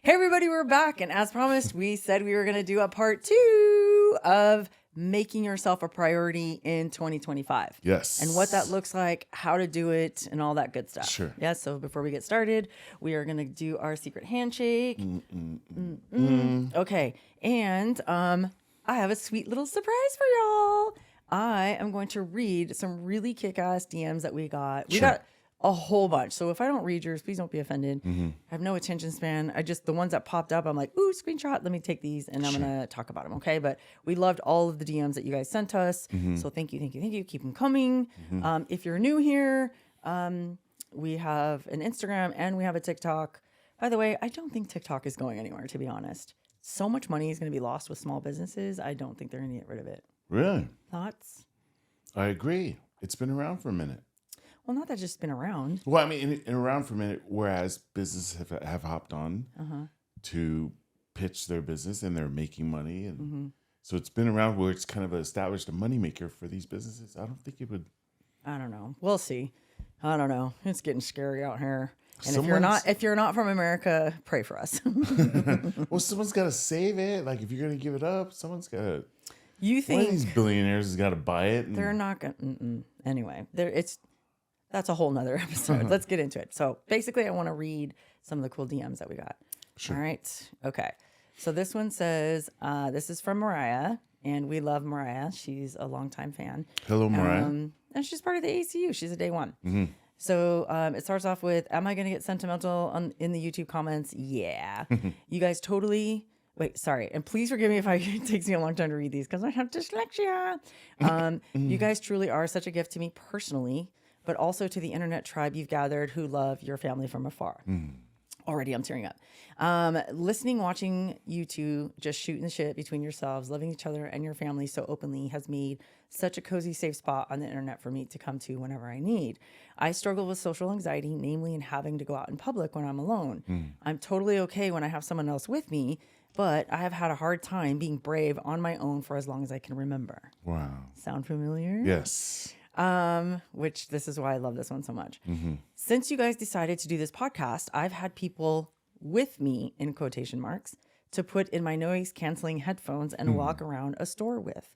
Hey everybody, we're back, and as promised, we said we were going to do a part 2 of making yourself a priority in 2025. Yes. And what that looks like, how to do it, and all that good stuff. Sure. Yeah, so before we get started, we are going to do our secret handshake. Okay, and I have a sweet little surprise for y'all. I am going to read some really kick-ass DMs that we got. We got a whole bunch. So if I don't read yours, please don't be offended. I have no attention span. The ones that popped up, I'm like, ooh, screenshot. Let me take these and I'm going to talk about them. Okay. But we loved all of the DMs that you guys sent us. So thank you. Keep them coming. If you're new here, we have an Instagram and we have a TikTok. By the way, I don't think TikTok is going anywhere, to be honest. So much money is going to be lost with small businesses. I don't think they're going to get rid of it. Really? Thoughts? I agree. It's been around for a minute. Well, not that it's just been around. Well, I mean, in around for a minute, whereas businesses have hopped on to pitch their business and they're making money. And so it's been around where it's kind of established a moneymaker for these businesses. I don't think it would. I don't know. We'll see. I don't know. It's getting scary out here. And Someone's- if you're not from America, pray for us. Well, someone's got to save it. Like, if you're going to give it up, someone's got to. You One of think these billionaires has got to buy it. And, they're not going to. Anyway, that's a whole nother episode. Let's get into it. So basically, I want to read some of the cool DMs that we got. Sure. All right. Okay. So this one says, this is from Mariah, and we love Mariah. She's a longtime fan. Hello, Mariah. And she's part of the ACU. She's a day one. So it starts off with, am I going to get sentimental in the YouTube comments? Yeah. You guys totally... Wait, sorry. And please forgive me if it takes me a long time to read these because I have dyslexia. You guys truly are such a gift to me personally, but also to the internet tribe you've gathered who love your family from afar. Already I'm tearing up. Listening, watching you two just shooting the shit between yourselves, loving each other and your family so openly has made such a cozy, safe spot on the internet for me to come to whenever I need. I struggle with social anxiety, namely in having to go out in public when I'm alone. I'm totally okay when I have someone else with me, but I have had a hard time being brave on my own for as long as I can remember. Wow. Sound familiar? Yes. Which this is why I love this one so much. Since you guys decided to do this podcast, I've had people with me, in quotation marks, to put in my noise canceling headphones and walk around a store with.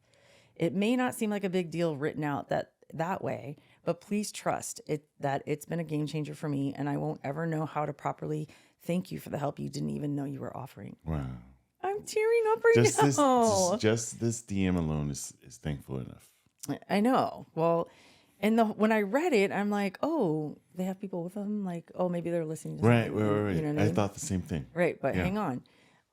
It may not seem like a big deal written out that way, but please trust that it's been a game changer for me, and I won't ever know how to properly thank you for the help you didn't even know you were offering. Wow. I'm tearing up right now. Just this DM alone is thankful enough. I know. Well, and when I read it, I'm like, oh, they have people with them. Like, oh, maybe they're listening to Right. something. You know what I mean? thought the same thing. Right. But hang on.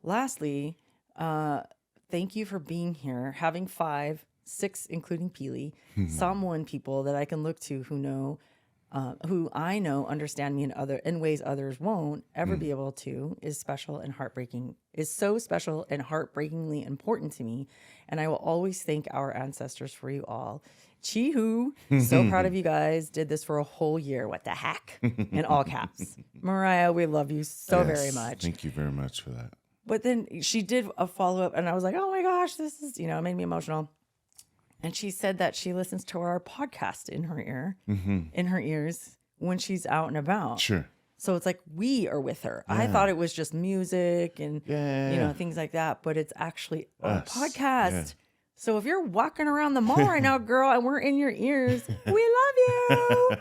Lastly, thank you for being here, having 5, 6, including Peely, someone people that I can look to who I know understand me in ways others won't ever be able to is so special and heartbreakingly important to me. And I will always thank our ancestors for you all. Chee-hoo. So proud of you guys. Did this for a whole year. What the heck? In all caps. Mariah, we love you so very much. Thank you very much for that. But then she did a follow-up and I was like, oh my gosh, this is, it made me emotional. And she said that she listens to our podcast in her ears when she's out and about. Sure. So it's like we are with her. I thought it was just music and things like that, but it's actually a podcast. Yeah. So if you're walking around the mall right now, girl, and we're in your ears, we love you.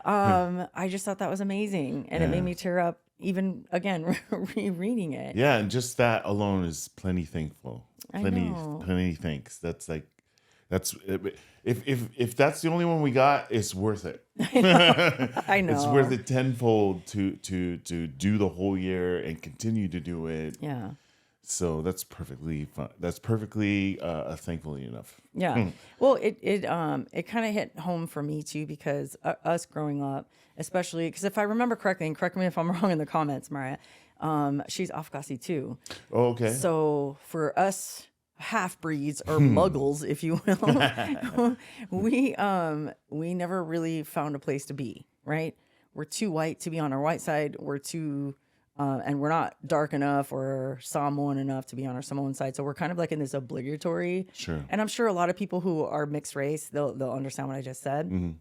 I just thought that was amazing, and it made me tear up. Even again, rereading it. Yeah, and just that alone is plenty thankful. Plenty thanks. That's if that's the only one we got, it's worth it. I know. It's worth it tenfold to do the whole year and continue to do it. Yeah. So that's perfectly fun. That's perfectly thankfully enough. Yeah. Well, it kind of hit home for me too because us growing up, especially because if I remember correctly, and correct me if I'm wrong in the comments, Mariah, she's Afghasi too. Oh, okay. So for us half-breeds or muggles, if you will, we never really found a place to be, right? We're too white to be on our white side. We're too and we're not dark enough or Samoan enough to be on our Samoan side. So we're kind of like in this obligatory. Sure. And I'm sure a lot of people who are mixed race, they'll understand what I just said.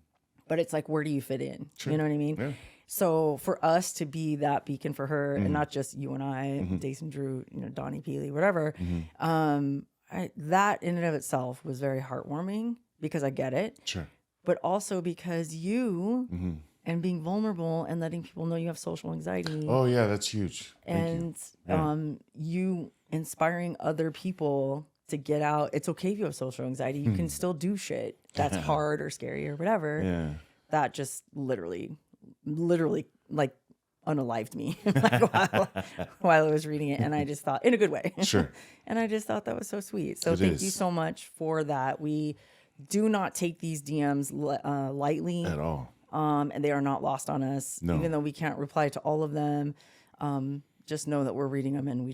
But it's like, where do you fit in? Sure. You know what I mean? Yeah. So for us to be that beacon for her, and not just you and I, Jason, Drew, Donnie Peely, whatever, that in and of itself was very heartwarming because I get it. Sure. But also because you and being vulnerable and letting people know you have social anxiety. Oh yeah, that's huge. And you inspiring other people to get out. It's okay if you have social anxiety. You can still do shit that's hard or scary or whatever. Yeah. That just literally like unalived me like, while I was reading it. And I just thought, in a good way. Sure. And I just thought that was so sweet. So thank you so much for that. We do not take these DMs lightly. At all. And they are not lost on us. No. Even though we can't reply to all of them. Just know that we're reading them and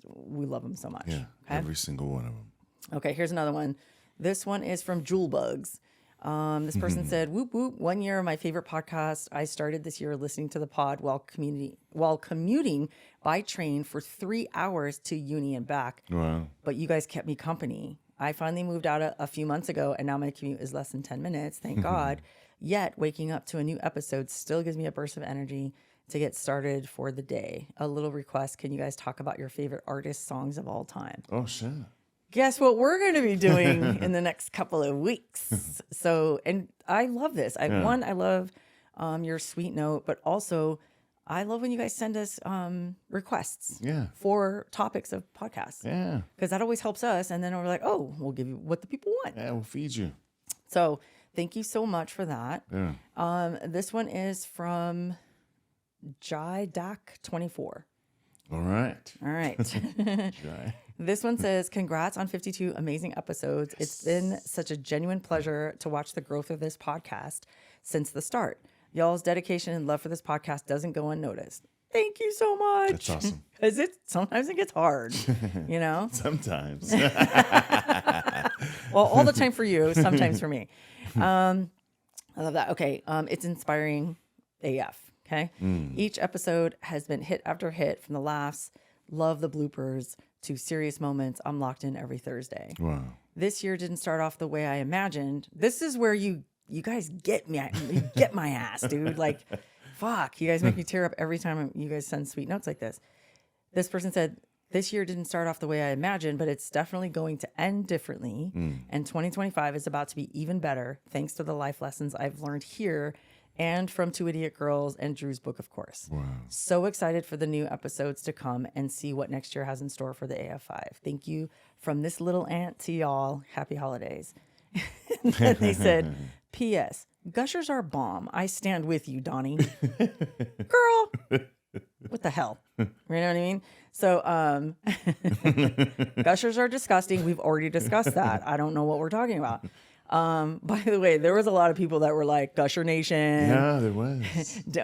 we love them so much. Yeah. Okay? Every single one of them. Okay, here's another one. This one is from Jewel Bugs. This person said, whoop, whoop, 1 year, my favorite podcast. I started this year listening to the pod while commuting by train for 3 hours to uni and back. Wow. But you guys kept me company. I finally moved out a few months ago, and now my commute is less than 10 minutes, thank God. Yet, waking up to a new episode still gives me a burst of energy to get started for the day. A little request, can you guys talk about your favorite artist songs of all time? Oh, shit. Guess what we're going to be doing in the next couple of weeks. So, and I love this. I love your sweet note, but also I love when you guys send us requests for topics of podcasts. Yeah. Because that always helps us. And then we're like, oh, we'll give you what the people want. Yeah, we'll feed you. So thank you so much for that. Yeah. This one is from Jaak 24. All right. All right. This one says, congrats on 52 amazing episodes. Yes. It's been such a genuine pleasure to watch the growth of this podcast since the start. Y'all's dedication and love for this podcast doesn't go unnoticed. Thank you so much. That's awesome. Because sometimes it gets hard, Sometimes. Well, all the time for you, sometimes for me. I love that. Okay. It's inspiring AF. Okay. Each episode has been hit after hit, from the laughs, love the bloopers, to serious moments. I'm locked in every Thursday. Wow. This year didn't start off the way I imagined. This is where you guys get me. You get my ass, dude. Like, fuck. You guys make me tear up every time you guys send sweet notes like this. This person said, this year didn't start off the way I imagined, but it's definitely going to end differently. And 2025 is about to be even better, thanks to the life lessons I've learned here and from Two Idiot Girls and Drew's book, of course. Wow. So excited for the new episodes to come and see what next year has in store for the AF5. Thank you from this little ant to y'all. Happy holidays. And they said, P.S. Gushers are bomb. I stand with you, Donnie. Girl, what the hell? You know what I mean? So gushers are disgusting. We've already discussed that. I don't know what we're talking about. By the way, there was a lot of people that were like, Gusher Nation. Yeah, there was.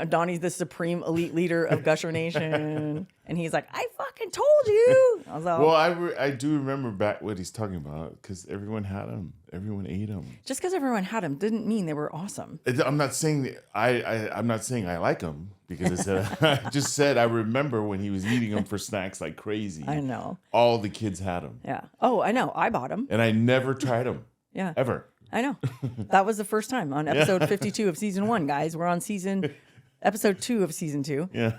Donnie's the supreme elite leader of Gusher Nation. And he's like, I fucking told you. I was like, well, I do remember back what he's talking about, because everyone had them. Everyone ate them. Just because everyone had them didn't mean they were awesome. I'm not saying I'm not saying I like them, because I just said I remember when he was eating them for snacks like crazy. I know. All the kids had them. Yeah. Oh, I know. I bought them. And I never tried them. Yeah. Ever. I know. That was the first time on episode 52 of season 1, guys. We're on episode 2 of season 2. Yeah.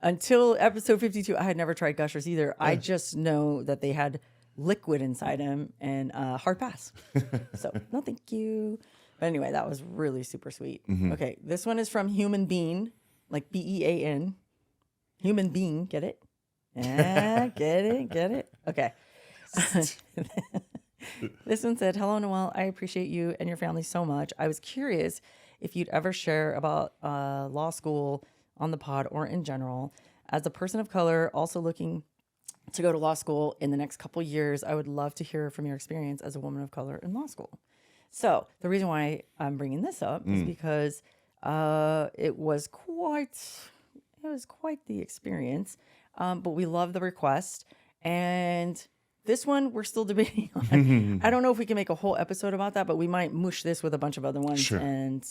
Until episode 52, I had never tried Gushers either. Yeah. I just know that they had liquid inside them, and hard pass. So no, thank you. But anyway, that was really super sweet. Mm-hmm. Okay. This one is from Human Bean, like BEAN. Human Being. Get it? Yeah, get it. Okay. This one said, hello, Noelle. I appreciate you and your family so much. I was curious if you'd ever share about law school on the pod or in general. As a person of color, also looking to go to law school in the next couple years, I would love to hear from your experience as a woman of color in law school. So the reason why I'm bringing this up is because it was quite the experience. But we love the request, and this one we're still debating on. I don't know if we can make a whole episode about that, but we might mush this with a bunch of other ones and,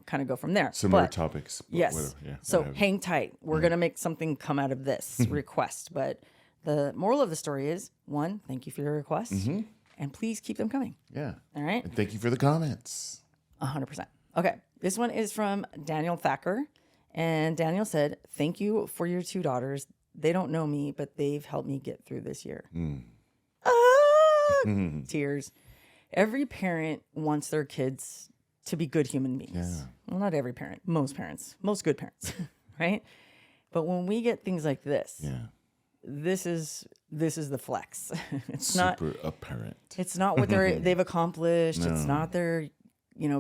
kind of go from there. Similar topics. Yes. Whatever. Yeah, so whatever. Hang tight. We're going to make something come out of this request. But the moral of the story is, 1, thank you for your requests, and please keep them coming. Yeah. All right. And thank you for the comments. 100%. Okay. This one is from Daniel Thacker. And Daniel said, "Thank you for your 2 daughters. They don't know me, but they've helped me get through this year." Tears. Every parent wants their kids to be good human beings. Yeah. Well, not every parent, most good parents, right? But when we get things like this, this is the flex. It's super apparent. It's not what they've accomplished. No. It's not their,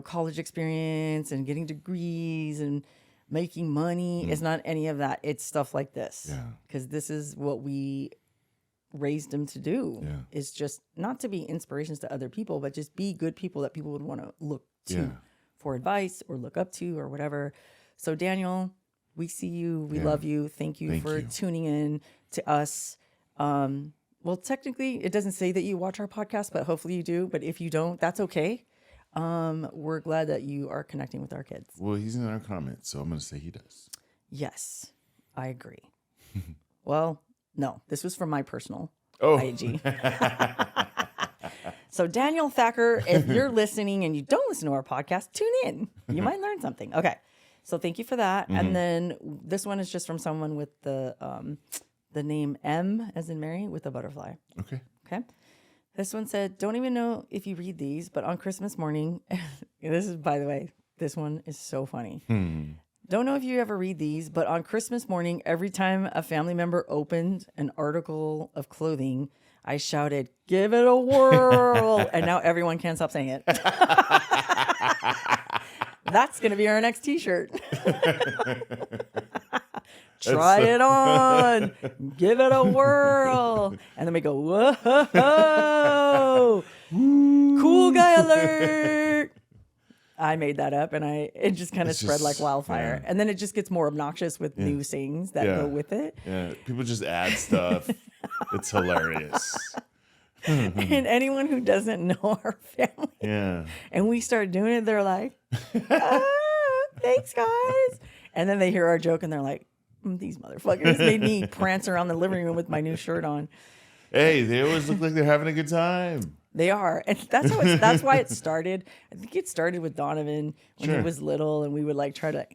college experience and getting degrees and making money. It's not any of that. It's stuff like this. Yeah. Because this is what we raised them to do. Yeah. Is just not to be inspirations to other people, but just be good people that people would want to look to for advice or look up to or whatever. So Daniel, we see you. We love you. Thank you for tuning in to us. Well, technically, it doesn't say that you watch our podcast, but hopefully you do. But if you don't, that's okay. We're glad that you are connecting with our kids. Well, he's in our comments, so I'm going to say he does. Yes, I agree. Well, no, this was from my personal IG. So Daniel Thacker, if you're listening and you don't listen to our podcast, tune in. You might learn something. Okay. So thank you for that. And then this one is just from someone with the name M as in Mary with a butterfly. Okay. This one said, "Don't even know if you read these, but on Christmas morning," this is, by the way, this one is so funny. "Don't know if you ever read these, but on Christmas morning, every time a family member opened an article of clothing, I shouted, 'Give it a whirl.' And now everyone can't stop saying it." That's going to be our next t-shirt. Try it on. Give it a whirl. And then we go, whoa. Cool guy alert. I made that up, and it just kind of spread like wildfire. And then it just gets more obnoxious with new sayings that go with it. Yeah, people just add stuff. It's hilarious. And anyone who doesn't know our family, and we start doing it, they're like, thanks, guys. And then they hear our joke, and they're like, these motherfuckers made me prance around the living room with my new shirt on. Hey, they always look like they're having a good time. They are, and that's why it started. I think it started with Donovan when he was little, and we would try to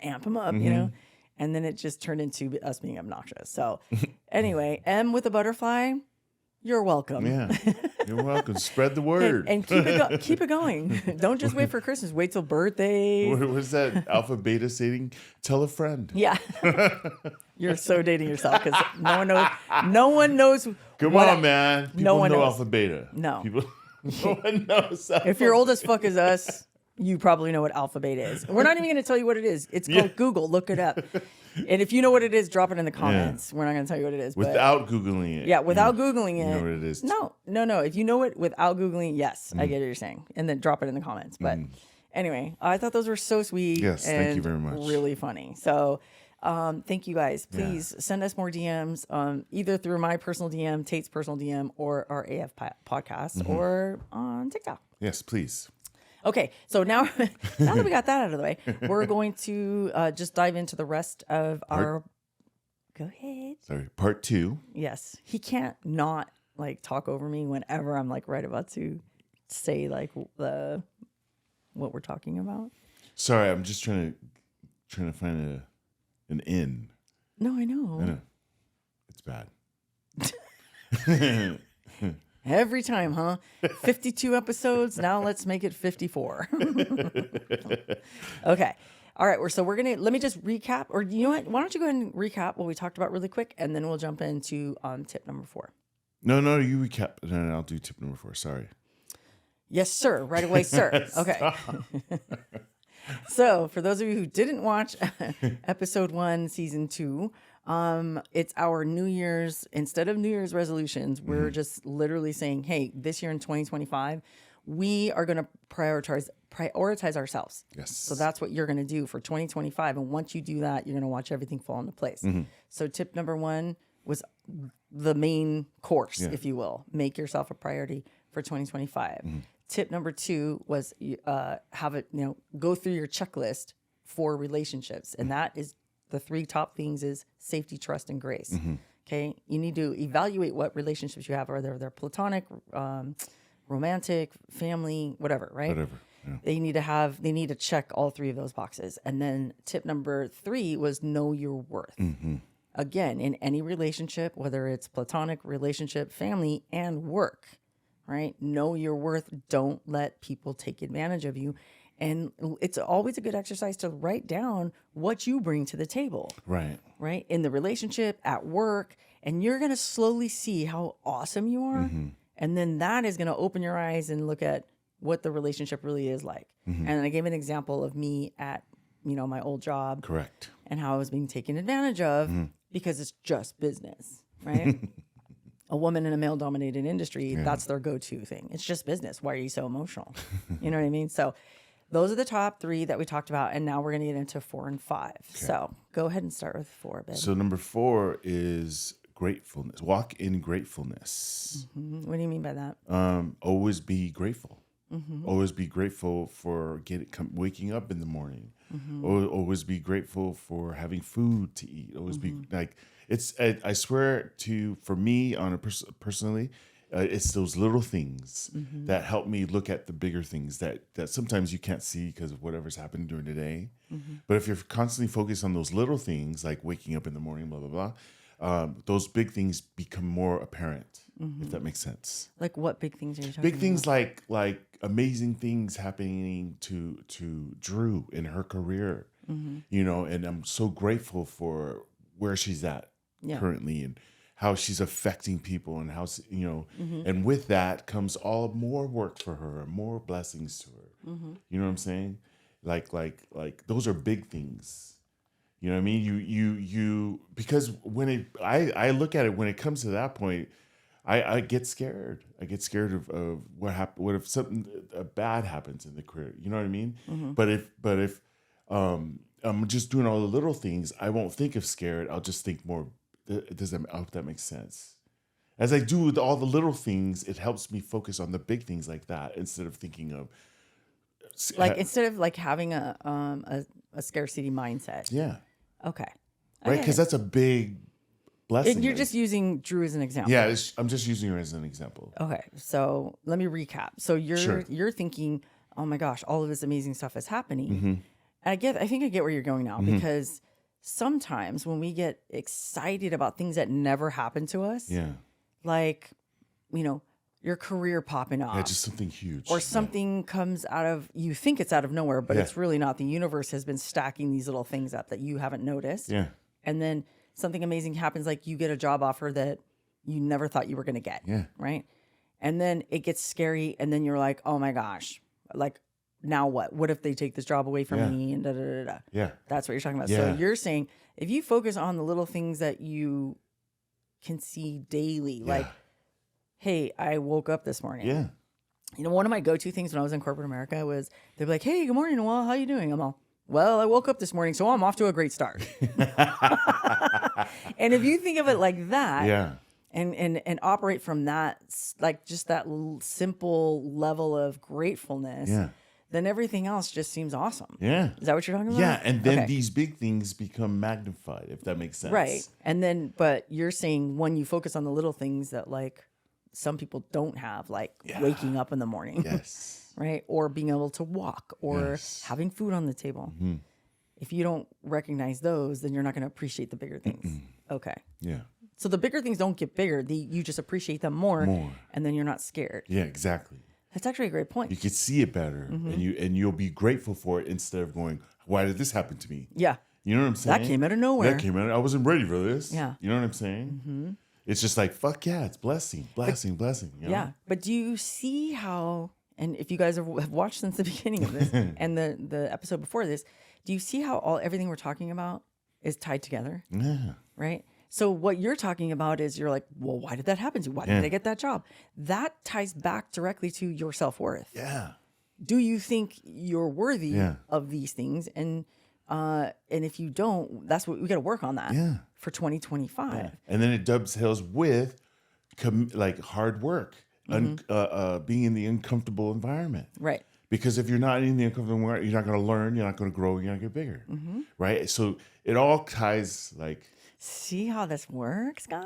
amp him up, and then it just turned into us being obnoxious. So anyway, M with a butterfly, you're welcome. Yeah, you're welcome. Spread the word and keep it going. Don't just wait for Christmas. Wait till birthdays. What was that alpha beta saying? Tell a friend. Yeah. You're so dating yourself because no one knows. Come on, man. People no one know knows. alpha beta. No. No one knows. If you're old as fuck as us, you probably know what alpha beta is. We're not even going to tell you what it is. It's called Google. Look it up. And if you know what it is, drop it in the comments. We're not going to tell you what it is. Without Googling it. Yeah, without Googling it. You know what it is. No. If you know it without Googling, yes, I get what you're saying. And then drop it in the comments. But anyway, I thought those were so sweet. Yes, thank you very much. Really funny. So thank you guys. Please send us more DMs, either through my personal DM, Tate's personal DM, or our AF podcast, or on TikTok. Yes, please. Okay, so now that we got that out of the way, we're going to just dive into the rest of our. Go ahead. Sorry, part 2. Yes, he can't not talk over me whenever I'm right about to say what we're talking about. Sorry, I'm just trying to find an in. No, I know. I know. It's bad. Every time, huh? 52 episodes. Now let's make it 54. Okay. All right. So we're let me just recap, or you know what? Why don't you go ahead and recap what we talked about really quick, and then we'll jump into tip number 4. No, you recap, and then I'll do tip number 4. Sorry. Yes, sir. Right away, sir. Okay. So for those of you who didn't watch episode 1, season 2, it's our New Year's, instead of New Year's resolutions, we're just literally saying, hey, this year in 2025, we are going to prioritize ourselves. Yes. So that's what you're going to do for 2025. And once you do that, you're going to watch everything fall into place. So tip number 1 was the main course, if you will. Make yourself a priority for 2025. Tip number 2 was have it, go through your checklist for relationships. And that is the 3 top things is safety, trust, and grace. Okay. You need to evaluate what relationships you have. Are they're platonic, romantic, family, whatever, right? Whatever. They need to check all 3 of those boxes. And then tip number 3 was know your worth. Again, in any relationship, whether it's platonic relationship, family, and work, right? Know your worth. Don't let people take advantage of you. And it's always a good exercise to write down what you bring to the table. Right. Right? In the relationship, at work, and you're going to slowly see how awesome you are. And then that is going to open your eyes and look at what the relationship really is like. And I gave an example of me at, my old job. Correct. And how I was being taken advantage of because it's just business, right? A woman in a male-dominated industry, that's their go-to thing. It's just business. Why are you so emotional? You know what I mean? So those are the top 3 that we talked about. And now we're going to get into 4 and 5. Okay. So go ahead and start with 4, babe. So number 4 is gratefulness. Walk in gratefulness. What do you mean by that? Always be grateful. Always be grateful for waking up in the morning. Always be grateful for having food to eat. Always be like, I swear for me personally, it's those little things that help me look at the bigger things that sometimes you can't see because of whatever's happened during the day. But if you're constantly focused on those little things, like waking up in the morning, blah, blah, blah, those big things become more apparent, if that makes sense. Like what big things are you talking Big about? things like amazing things happening to Drew in her career, and I'm so grateful for where she's at currently and how she's affecting people and how, and with that comes all more work for her and more blessings to her. You know what I'm saying? Like those are big things. You know what I mean? You because when I look at it, when it comes to that point, I get scared. I get scared of what happen. What if something bad happens in the career? You know what I mean? But if I'm just doing all the little things, I won't think of scared. I'll just think more. I hope that makes sense. As I do with all the little things, it helps me focus on the big things like that instead of thinking of instead of having a scarcity mindset. Yeah. Okay. Right, because that's a big blessing. And you're just using Drew as an example. Yeah, I'm just using her as an example. Okay, so let me recap. So you're thinking, oh my gosh, all of this amazing stuff is happening. And I think I get where you're going now because sometimes when we get excited about things that never happened to us, like, your career popping off. Yeah, just something huge. Or something comes you think it's out of nowhere, but it's really not. The universe has been stacking these little things up that you haven't noticed. Yeah. And then something amazing happens, like you get a job offer that you never thought you were going to get. Yeah. Right? And then it gets scary, and then you're like, oh my gosh, like, now what? What if they take this job away from me? And da da da da. Yeah. That's what you're talking about. Yeah. So you're saying if you focus on the little things that you can see daily, like, hey, I woke up this morning. Yeah. One of my go-to things when I was in corporate America was they'd be like, hey, good morning, Noel. How you doing? I'm all, well, I woke up this morning, so I'm off to a great start. And if you think of it like that, and operate from that, like just that simple level of gratefulness, then everything else just seems awesome. Yeah. Is that what you're talking about? Yeah. And then these big things become magnified, if that makes sense. Right. And then, but you're saying when you focus on the little things that like some people don't have, like waking up in the morning. Yes. Right. Or being able to walk or having food on the table. If you don't recognize those, then you're not going to appreciate the bigger things. Okay. Yeah. So the bigger things don't get bigger. You just appreciate them more. And then you're not scared. Yeah, exactly. That's actually a great point. You can see it better, and you'll be grateful for it instead of going, "Why did this happen to me?" Yeah, you know what I'm saying. That came out of nowhere. I wasn't ready for this. Yeah, you know what I'm saying. It's just like fuck yeah, it's blessing. You know? Yeah, but do you see how? And if you guys have watched since the beginning of this and the episode before this, do you see how everything we're talking about is tied together? Yeah. Right. So what you're talking about is you're like, well, why did that happen to you? Why did I get that job? That ties back directly to your self-worth. Yeah. Do you think you're worthy of these things? And if you don't, that's what we got to work on that for 2025. Yeah. And then it dovetails with like hard work, being in the uncomfortable environment. Right. Because if you're not in the uncomfortable environment, you're not going to learn, you're not going to grow, you're not going to get bigger. Right. So it all ties like. See how this works, guys?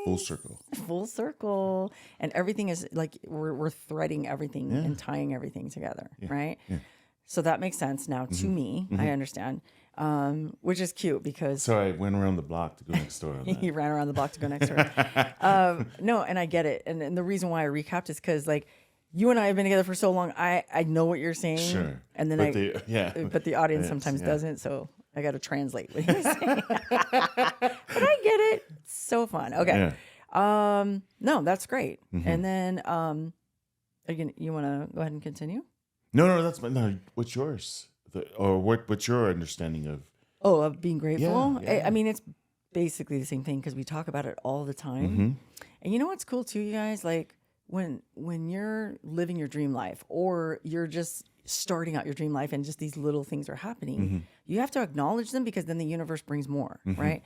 Full circle. Full circle. And everything is like we're threading everything and tying everything together, right? Yeah. So that makes sense now to me. I understand. Which is cute because... So I went around the block to go next door on that. He ran around the block to go next door. No, and I get it. And the reason why I recapped is because like you and I have been together for so long. I know what you're saying. Sure. And then but the audience sometimes doesn't. So I got to translate what you're saying. But I get it. It's so fun. Okay. Yeah. No, that's great. And then you want to go ahead and continue? No, what's yours? What's your understanding of? Oh, of being grateful? Yeah. I mean, it's basically the same thing because we talk about it all the time. And you know what's cool too, you guys? Like when you're living your dream life or you're just starting out your dream life and just these little things are happening, you have to acknowledge them because then the universe brings more, right?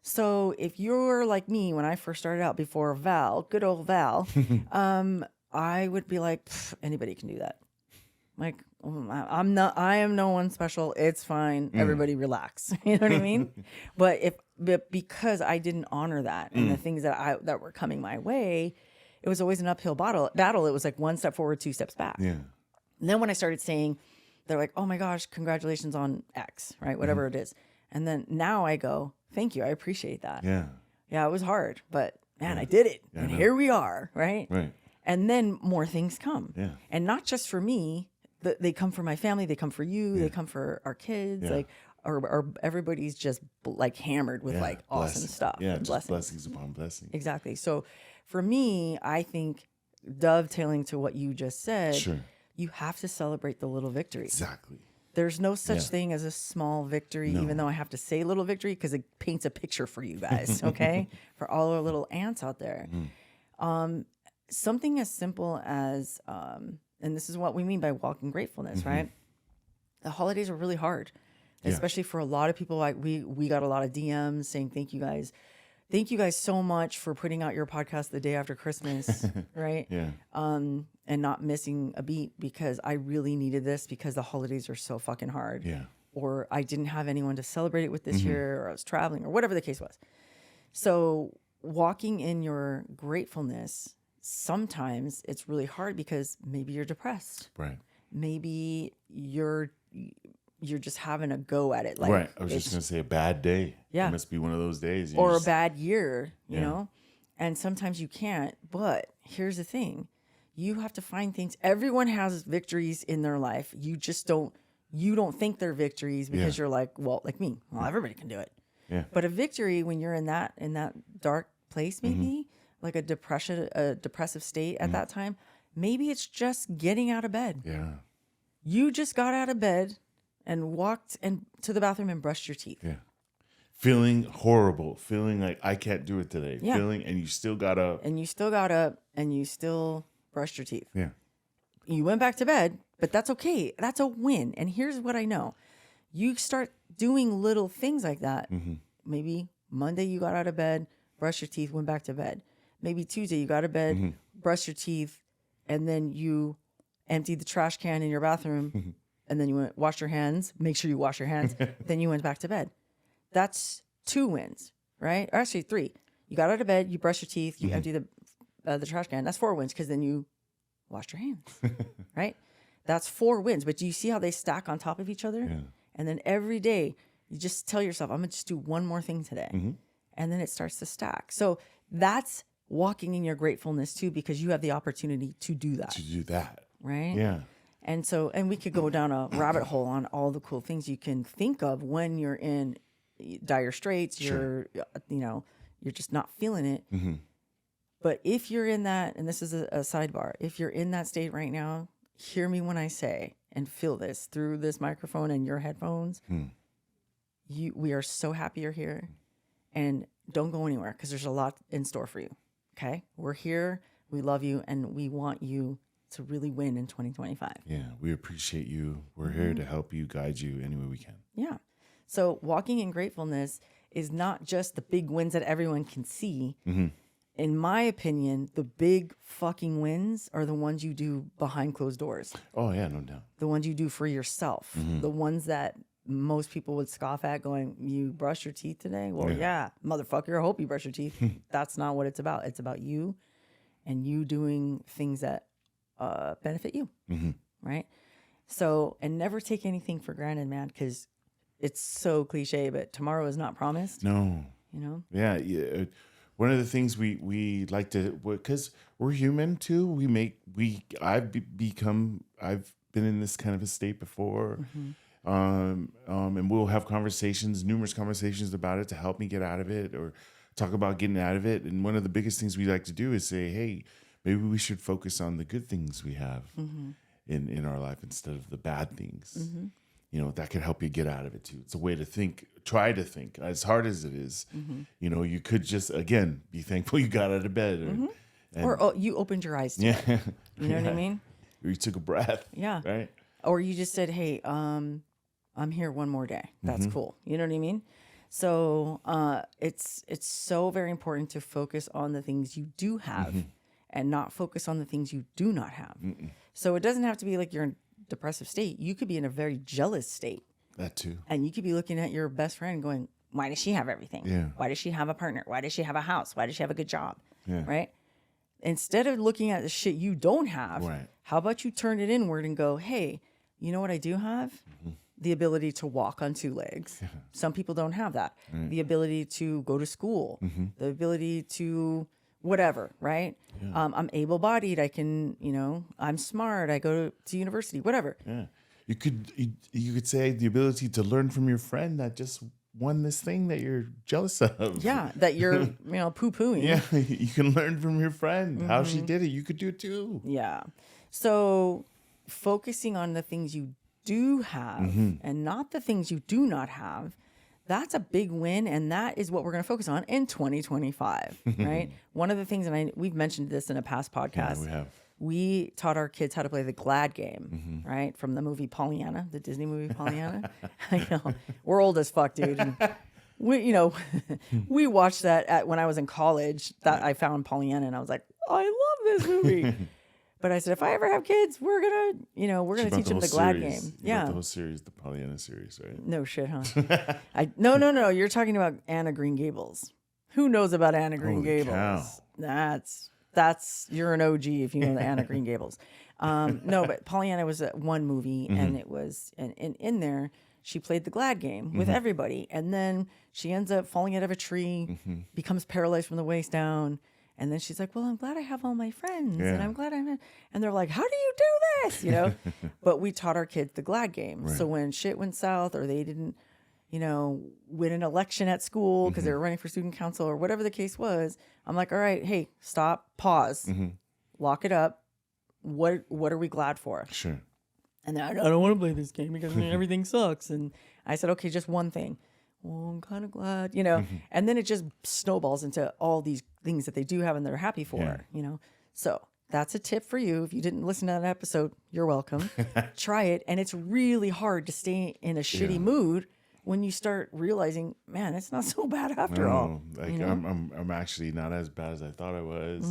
So if you're like me, when I first started out before Val, good old Val, I would be like, anybody can do that. Like, I am no one special. It's fine. Everybody relax. You know what I mean? But because I didn't honor that and the things that were coming my way, it was always an uphill battle. It was like one step forward, two steps back. Yeah. And then when I started saying, they're like, oh my gosh, congratulations on X, right? Whatever it is. And then now I go, thank you. I appreciate that. Yeah. Yeah, it was hard, but man, I did it. Yeah, and here we are, right? Right. And then more things come. Yeah. And not just for me. They come for my family. They come for you. They come for our kids. Yeah. Like, or everybody's just like hammered with like awesome stuff. Yeah, just blessings upon blessings. Exactly. So for me, I think dovetailing to what you just said, you have to celebrate the little victories. Exactly. There's no such thing as a small victory, even though I have to say little victory because it paints a picture for you guys, okay? For all our little ants out there. Something as simple as... and this is what we mean by walking gratefulness, right? The holidays are really hard, especially for a lot of people. Like we got a lot of DMs saying, thank you guys so much for putting out your podcast the day after Christmas, right? Yeah. And not missing a beat because I really needed this because the holidays are so fucking hard. Yeah. Or I didn't have anyone to celebrate it with this year, or I was traveling, or whatever the case was. So walking in your gratefulness, sometimes it's really hard because maybe you're depressed. Right. Maybe you're just having a go at it. Like, right. I was just going to say a bad day. Yeah. It must be one of those days. Or a bad year, you know? And sometimes you can't. But here's the thing. You have to find things. Everyone has victories in their life. You just don't think they're victories because you're like, well, like me. Well, everybody can do it. Yeah. But a victory when you're in that dark place, maybe, like a depressive state at that time, maybe it's just getting out of bed. Yeah. You just got out of bed and walked to the bathroom and brushed your teeth. Yeah. Feeling horrible, feeling like I can't do it today. Yeah. And you still got up. And you still brushed your teeth. Yeah. You went back to bed, but that's okay. That's a win. And here's what I know. You start doing little things like that. Maybe Monday you got out of bed, brushed your teeth, went back to bed. Maybe Tuesday you got out of bed, brushed your teeth, and then you emptied the trash can in your bathroom, and then you washed your hands. Make sure you wash your hands. Then you went back to bed. That's 2 wins, right? Or actually 3. You got out of bed, you brushed your teeth, you emptied the trash can. That's 4 wins because then you washed your hands, right? That's 4 wins. But do you see how they stack on top of each other? Yeah. And then every day you just tell yourself, I'm going to just do one more thing today. And then it starts to stack. So that's walking in your gratefulness too, because you have the opportunity to do that. Right? Yeah. And we could go down a rabbit hole on all the cool things you can think of when you're in dire straits, you're just not feeling it. But if you're in that, and this is a sidebar, if you're in that state right now, hear me when I say, and feel this through this microphone and your headphones, we are so happy you're here. And don't go anywhere because there's a lot in store for you. Okay? We're here. We love you. And we want you to really win in 2025. Yeah. We appreciate you. We're here to help you, guide you any way we can. Yeah. So walking in gratefulness is not just the big wins that everyone can see. In my opinion, the big fucking wins are the ones you do behind closed doors. Oh, yeah. No doubt. The ones you do for yourself. The ones that most people would scoff at, going, you brush your teeth today? Well, yeah, motherfucker, I hope you brush your teeth. That's not what it's about. It's about you and you doing things that benefit you, right? So, and never take anything for granted, man, because it's so cliche, but tomorrow is not promised. No. You know? Yeah. One of the things we like to, because we're human too. I've been in this kind of a state before. And we'll have numerous conversations about it to help me get out of it or talk about getting out of it. And one of the biggest things we like to do is say, hey, maybe we should focus on the good things we have in our life instead of the bad things. You know, that could help you get out of it too. It's a way to think, try to think, as hard as it is. You know, you could just, again, be thankful you got out of bed. Or you opened your eyes to it. You know what I mean? Or you took a breath. Yeah. Right? Or you just said, hey, I'm here one more day. That's cool. You know what I mean? So it's so very important to focus on the things you do have and not focus on the things you do not have. So it doesn't have to be like you're in a depressive state. You could be in a very jealous state. That too. And you could be looking at your best friend going, why does she have everything? Yeah. Why does she have a partner? Why does she have a house? Why does she have a good job? Yeah. Right? Instead of looking at the shit you don't have, how about you turn it inward and go, hey, you know what I do have? The ability to walk on two legs. Some people don't have that. The ability to go to school, the ability to whatever, right? I'm able-bodied. I can, I'm smart. I go to university, whatever. Yeah. You could say the ability to learn from your friend that just won this thing that you're jealous of. Yeah, that you're, poo-pooing. Yeah, you can learn from your friend how she did it. You could do it too. Yeah. So focusing on the things you do have and not the things you do not have, that's a big win. And that is what we're going to focus on in 2025, right? One of the things, and we've mentioned this in a past podcast. Yeah, we have. We taught our kids how to play the Glad game, right? From the movie Pollyanna, the Disney movie Pollyanna. I know. We're old as fuck, dude. And we watched that when I was in college. That I found Pollyanna and I was like, I love this movie. But I said, if I ever have kids, we're gonna teach them the Glad game. Yeah, the whole series, the Pollyanna series, right? No shit, huh? No. You're talking about Anna Green Gables. Who knows about Anna Green Gables? Cow. That's you're an OG if you know the Anna Green Gables. No, but Pollyanna was one movie, and it was and in there she played the Glad game with everybody, and then she ends up falling out of a tree, becomes paralyzed from the waist down. And then she's like, well, I'm glad I have all my friends. And I'm glad and they're like, how do you do this? But we taught our kids the Glad game. Right. So when shit went south or they didn't, win an election at school because they were running for student council or whatever the case was, I'm like, all right, hey, stop, pause, lock it up. What are we glad for? Sure. And I don't want to play this game because everything sucks. And I said, okay, just one thing. Well, I'm kind of glad, and then it just snowballs into all these things that they do have and they're happy for, So that's a tip for you. If you didn't listen to that episode, you're welcome. Try it. And it's really hard to stay in a shitty mood when you start realizing, man, it's not so bad after all. I'm actually not as bad as I thought I was.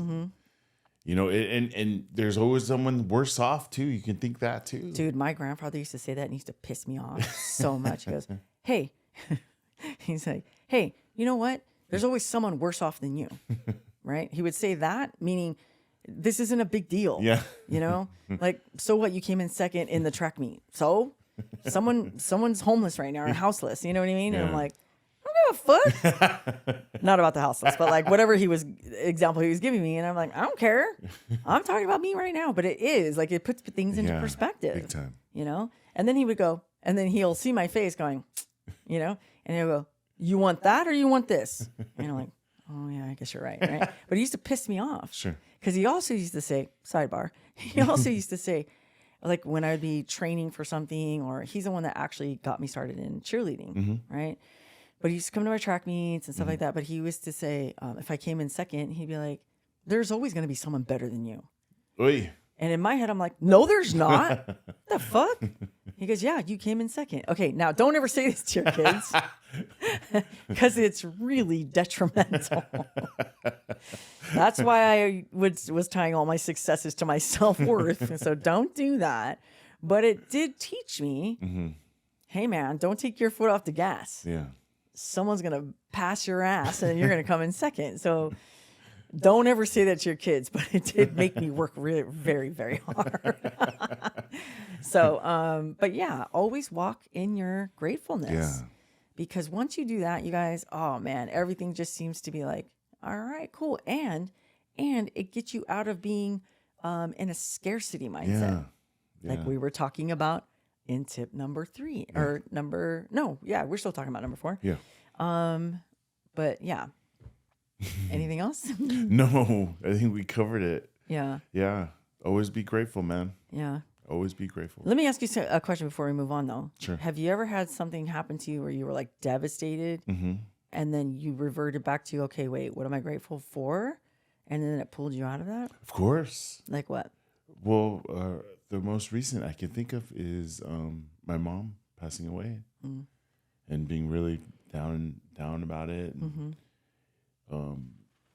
And there's always someone worse off too. You can think that too. Dude, my grandfather used to say that and he used to piss me off so much. He goes, hey, he's like, hey, you know what? There's always someone worse off than you, right? He would say that, meaning this isn't a big deal. Yeah. Like, so what? You came in second in the track meet. So someone's homeless right now or houseless. You know what I mean? Yeah. And I'm like, I don't give a fuck. Not about the houseless, but like whatever example he was giving me. And I'm like, I don't care. I'm talking about me right now. But it is like, it puts things into perspective, big time. And then he would go, and then he'll see my face going, and he'll go, you want that or you want this? And I'm like, oh yeah, I guess you're right. But he used to piss me off. Sure. Because he also used to say, sidebar, he also used to say, like when I'd be training for something, or he's the one that actually got me started in cheerleading, right? But he used to come to my track meets and stuff like that. But he used to say, if I came in second, he'd be like, there's always going to be someone better than you. Oy. And in my head, I'm like, no, there's not. The fuck? He goes, yeah, you came in second. Okay, now don't ever say this to your kids because it's really detrimental. That's why I was tying all my successes to my self-worth. So don't do that. But it did teach me, hey man, don't take your foot off the gas. Yeah. Someone's going to pass your ass and then you're going to come in second. So don't ever say that to your kids, but it did make me work really, very, very hard. So, but yeah, always walk in your gratefulness. Yeah. Because once you do that, you guys, oh man, everything just seems to be like, all right, cool. And it gets you out of being in a scarcity mindset. Yeah. Like we were talking about in tip number 3 or we're still talking about number 4. Yeah. But yeah. Anything else? No, I think we covered it. Yeah. Yeah. Always be grateful, man. Yeah. Always be grateful. Let me ask you a question before we move on, though. Sure. Have you ever had something happen to you where you were like devastated and then you reverted back to, okay, wait, what am I grateful for? And then it pulled you out of that? Of course. Like what? Well, the most recent I can think of is my mom passing away and being really down about it. And,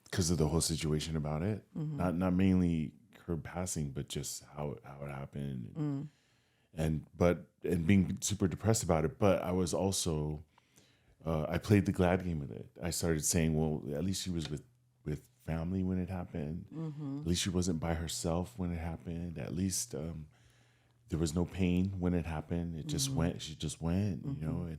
because of the whole situation about it, not mainly her passing, but just how it happened, and being super depressed about it. But I was also, I played the glad game with it. I started saying, well, at least she was with family when it happened. At least she wasn't by herself when it happened. At least there was no pain when it happened. It just went. She just went, you know. And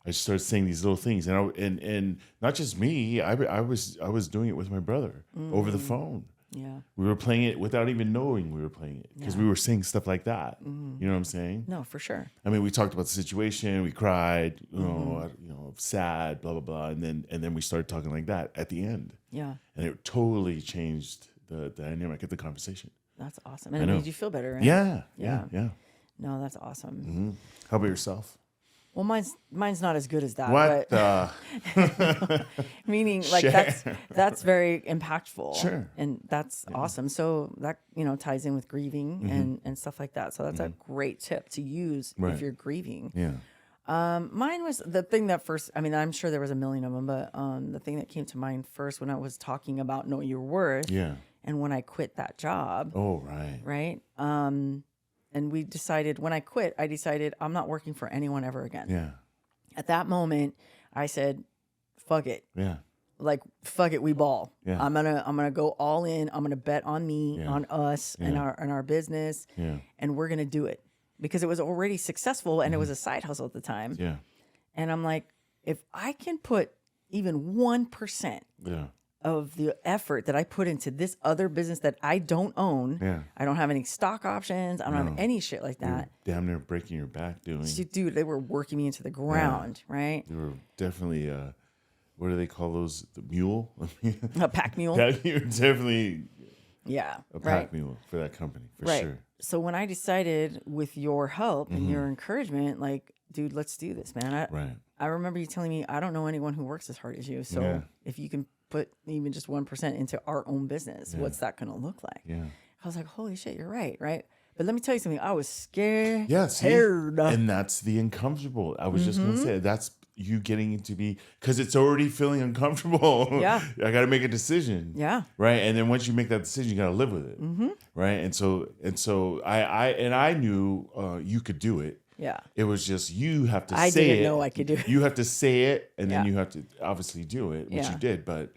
I just started saying these little things, and not just me. I was doing it with my brother over the phone. Yeah, we were playing it without even knowing we were playing it because we were saying stuff like that. You know what I'm saying? No, for sure. I mean, we talked about the situation. We cried. You know, sad, blah blah blah, and then we started talking like that at the end. Yeah, and it totally changed the dynamic of the conversation. That's awesome, and it made you feel better, right? Yeah. No, that's awesome. How about yourself? Well, mine's not as good as that. What? But meaning, like that's very impactful. Sure. And that's awesome. So that ties in with grieving and stuff like that. So that's a great tip to use if you're grieving. Yeah. Mine was the thing that first. I mean, I'm sure there was a million of them, but the thing that came to mind first when I was talking about know your worth. Yeah. And when I quit that job. Oh, right. Right. And we decided, when I quit, I decided I'm not working for anyone ever again. Yeah. At that moment, I said, fuck it. Yeah. Like, fuck it, we ball. Yeah. I'm gonna go all in. I'm gonna bet on me, on us, and our business. Yeah. And we're gonna do it. Because it was already successful and it was a side hustle at the time. Yeah. And I'm like, if I can put even 1% of the effort that I put into this other business that I don't own. I don't have any stock options. I don't have any shit like that. You're damn near breaking your back doing. Dude, they were working me into the ground, right? You were definitely, what do they call those? The mule? A pack mule. You're definitely a pack right. mule for that company, for right. sure. So when I decided with your help and your encouragement, like, dude, let's do this, man. I remember you telling me, I don't know anyone who works as hard as you. So if you can put even just 1% into our own business, what's that going to look like? Yeah. I was like, holy shit, you're right. But let me tell you something. I was scared. Yeah, see? And that's the uncomfortable. I was just going to say, that's you getting to be, because it's already feeling uncomfortable. Yeah. I got to make a decision. Yeah. Right. And then once you make that decision, you got to live with it. Right. And so I knew you could do it. Yeah. It was just you have to say it. I didn't know I could do it. You have to say it, and then you have to obviously do it, which you did. But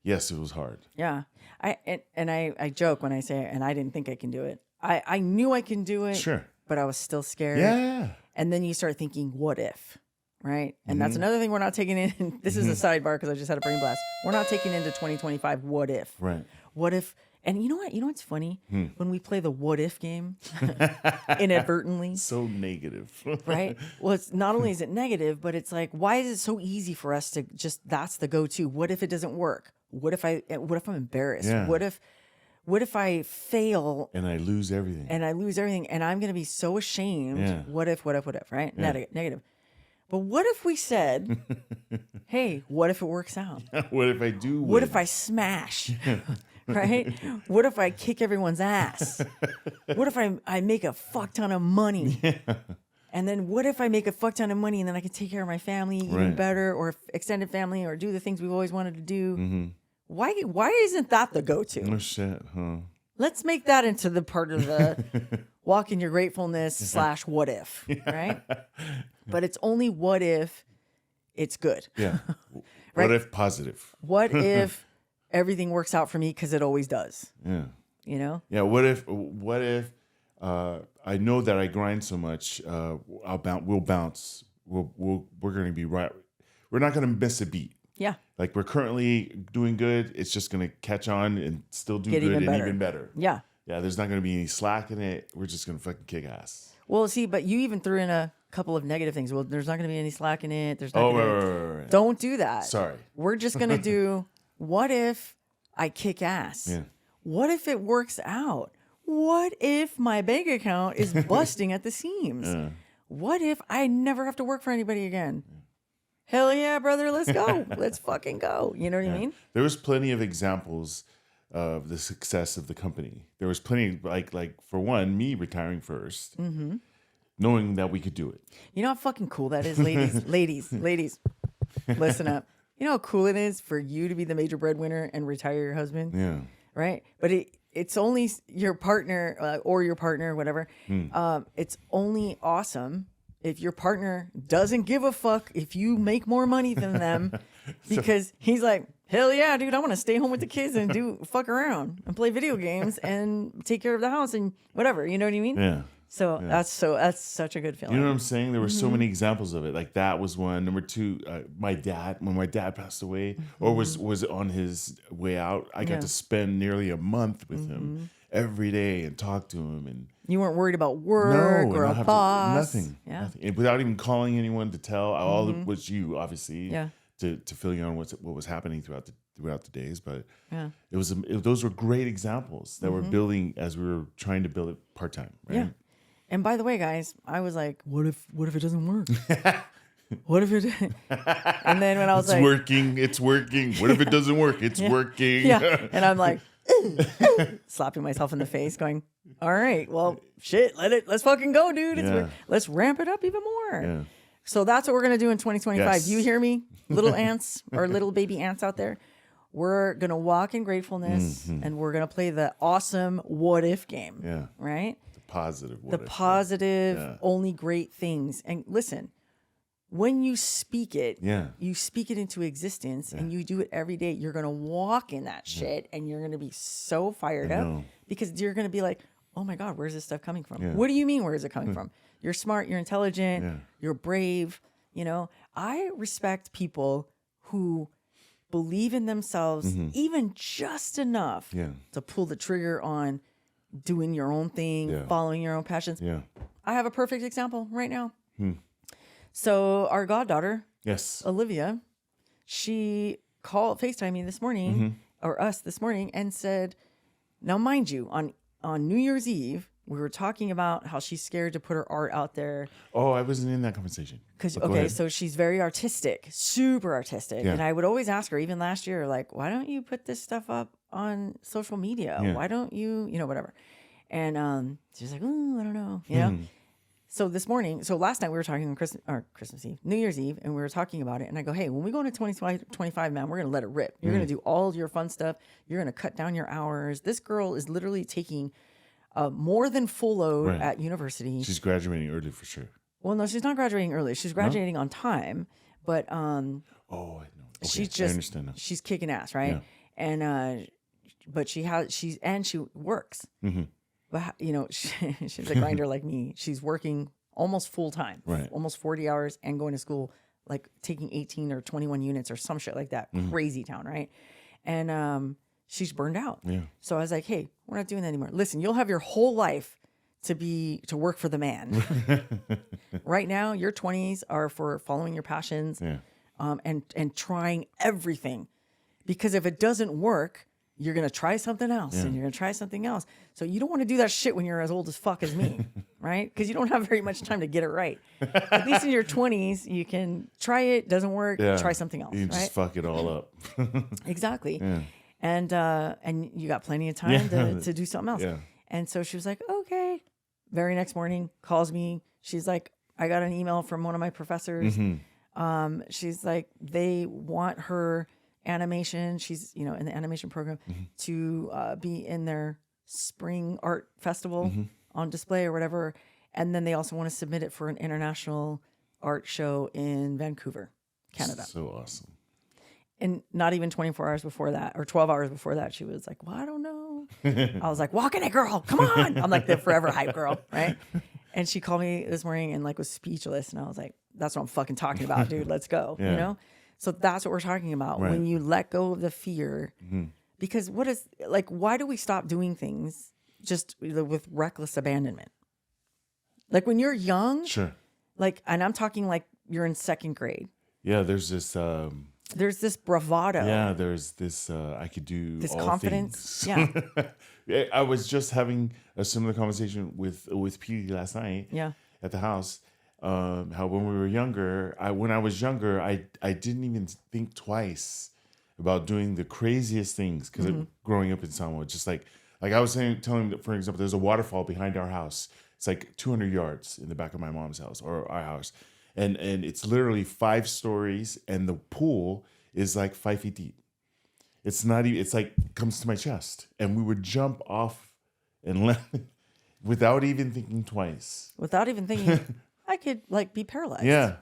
yes, it was hard. Yeah. I joke when I say it, and I didn't think I can do it. I knew I can do it. Sure. But I was still scared. Yeah. And then you start thinking, what if? Right. And that's another thing we're not taking in. This is a sidebar because I just had a brain blast. We're not taking into 2025. What if? Right. What if? And you know what? You know what's funny? When we play the what if game inadvertently. So negative. Right? Well, it's not only is it negative, but it's like, why is it so easy for us to just, that's the go-to? What if it doesn't work? What if I'm embarrassed? Yeah. What if I fail and I lose everything? And I'm going to be so ashamed. Yeah. What if, right? Yeah. Negative. But what if we said, hey, what if it works out? What if I do? What if I smash? Right? What if I kick everyone's ass? What if I make a fuck ton of money? Yeah. And then what if I make a fuck ton of money and then I can take care of my family even better, or extended family, or do the things we've always wanted to do? Why isn't that the go-to? No shit, huh? Let's make that into the part of the walk in your gratefulness / what if, right? But it's only what if it's good. Yeah. Right? What if positive? What if everything works out for me because it always does? Yeah. You know? Yeah. What if I know that I grind so much, we'll bounce. We're going to be right. We're not going to miss a beat. Yeah. Like we're currently doing good. It's just going to catch on and still do Get good even and better. even better. Yeah. Yeah. There's not going to be any slack in it. We're just going to fucking kick ass. Well, see, but you even threw in a couple of negative things. Well, there's not going to be any slack in it. There's not Oh, right. Don't do that. Sorry. We're just going to do, what if I kick ass? Yeah. What if it works out? What if my bank account is busting at the seams? Yeah. What if I never have to work for anybody again? Hell yeah, brother. Let's go. Let's fucking go. You know what I mean? There was plenty of examples of the success of the company. There was plenty, like for one, me retiring first, knowing that we could do it. You know how fucking cool that is, ladies? ladies, listen up. You know how cool it is for you to be the major breadwinner and retire your husband? Yeah. Right? But it's only your partner or your partner, whatever. It's only awesome if your partner doesn't give a fuck if you make more money than them because he's like, hell yeah, dude, I want to stay home with the kids and fuck around and play video games and take care of the house and whatever. You know what I mean? Yeah. So that's such a good feeling. You know what I'm saying? There were so many examples of it. Like that was one. Number two, when my dad passed away or was on his way out, I got to spend nearly a month with him every day and talk to him. And you weren't worried about work or a boss. Nothing. Yeah. Nothing. And without even calling anyone to tell. All it was you, obviously. Yeah. To fill you on what was happening throughout the days, but yeah, those were great examples that were building as we were trying to build it part time. Right? Yeah. And by the way, guys, I was like, what if it doesn't work? What if it? And then when I was it's working. What if it doesn't work? It's working. Yeah. And I'm like, slapping myself in the face, going, all right, well, shit, let's fucking go, dude. Let's ramp it up even more. Yeah. So that's what we're going to do in 2025. Yes. You hear me? Little ants or little baby ants out there. We're going to walk in gratefulness and we're going to play the awesome what if game. Yeah. Right? The positive what The if. positive, only great things. And listen, when you speak it, you speak it into existence and you do it every day. You're going to walk in that shit and you're going to be so fired up because you're going to be like, oh my God, where's this stuff coming from? Yeah. What do you mean, where is it coming from? You're smart, you're intelligent, you're brave. You know, I respect people who believe in themselves even just enough to pull the trigger on doing your own thing, following your own passions. Yeah. I have a perfect example right now. So our goddaughter, Olivia, she FaceTimed me this morning, or us this morning, and said, now mind you, on New Year's Eve, we were talking about how she's scared to put her art out there. Oh, I wasn't in that conversation. So she's very artistic, super artistic. Yeah. And I would always ask her, even last year, like, why don't you put this stuff up on social media? Yeah. Why don't you, whatever. And she's like, oh, I don't know. You know? So last night we were talking on Christmas Eve, New Year's Eve, and we were talking about it. And I go, hey, when we go into 2025, man, we're going to let it rip. You're going to do all your fun stuff. You're going to cut down your hours. This girl is literally taking more than full load at university. She's graduating early for sure. Well, no, she's not graduating early. She's graduating on time, but oh, I know. Okay. I understand now. She's kicking ass, right? And but she works. But she's a grinder like me. She's working almost full time, almost 40 hours, and going to school, like taking 18 or 21 units or some shit like that. Crazy town, right? And she's burned out. Yeah. So I was like, hey, we're not doing that anymore. Listen, you'll have your whole life to work for the man. Right now, your 20s are for following your passions and trying everything. Because if it doesn't work, you're going to try something else and you're going to try something else. So you don't want to do that shit when you're as old as fuck as me, right? Because you don't have very much time to get it right. At least in your 20s, you can try it, doesn't work, try something else, you can just fuck it all up. Exactly. Yeah. And you got plenty of time to do something else. Yeah. And so she was like, okay. Very next morning, calls me. She's like, I got an email from one of my professors. She's like, they want her animation. She's, in the animation program to be in their spring art festival on display or whatever. And then they also want to submit it for an international art show in Vancouver, Canada. So awesome. And not even 24 hours before that, or 12 hours before that, she was like, well, I don't know. I was like, walking it, girl. Come on. I'm like the forever hype girl, right? And she called me this morning and like was speechless. And I was like, that's what I'm fucking talking about, dude. Let's go. Yeah. You know? So that's what we're talking about. Right. When you let go of the fear, because what is, like, why do we stop doing things just with reckless abandonment? Like when you're young, Sure. like, and I'm talking like you're in second grade. Yeah, there's this bravado. yeah, there's this I could do This all confidence. things. Yeah. Yeah, I was just having a similar conversation with Petey last night. Yeah. At the house. How when we were younger, when I was younger, I didn't even think twice about doing the craziest things because growing up in Samoa, just like I was telling for example, there's a waterfall behind our house. It's like 200 yards in the back of my mom's house or our house, and it's literally 5 stories, and the pool is like 5 feet deep. It's not even. It's like comes to my chest, and we would jump off and let without even thinking twice. Without even thinking, I could like be paralyzed. Yeah,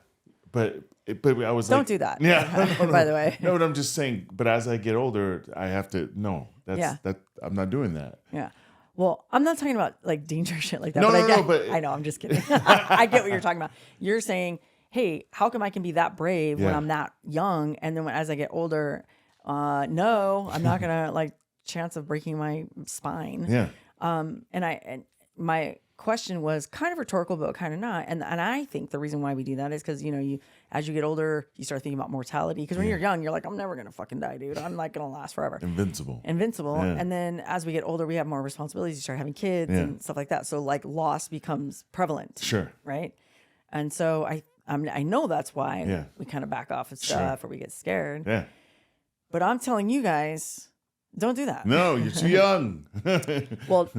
but I was Don't like, do that. Yeah, no, by the way. No, but I'm just saying. But as I get older, I have to. No, that I'm not doing that. Yeah. Well, I'm not talking about like dangerous shit like that. No, but no, but I know. I'm just kidding. I get what you're talking about. You're saying, hey, how come I can be that brave when I'm that young, and then as I get older, no, I'm not gonna like chance of breaking my spine. Yeah. And my question was kind of rhetorical, but kind of not. And I think the reason why we do that is because, you as you get older, you start thinking about mortality. Because when you're young, you're like, I'm never going to fucking die, dude. I'm not going to last forever. Invincible. Yeah. And then as we get older, we have more responsibilities. You start having kids and stuff like that. So like loss becomes prevalent. Sure. Right. And so I know that's why we kind of back off of stuff or we get scared. Yeah. But I'm telling you guys, don't do that. No, you're too young. Well,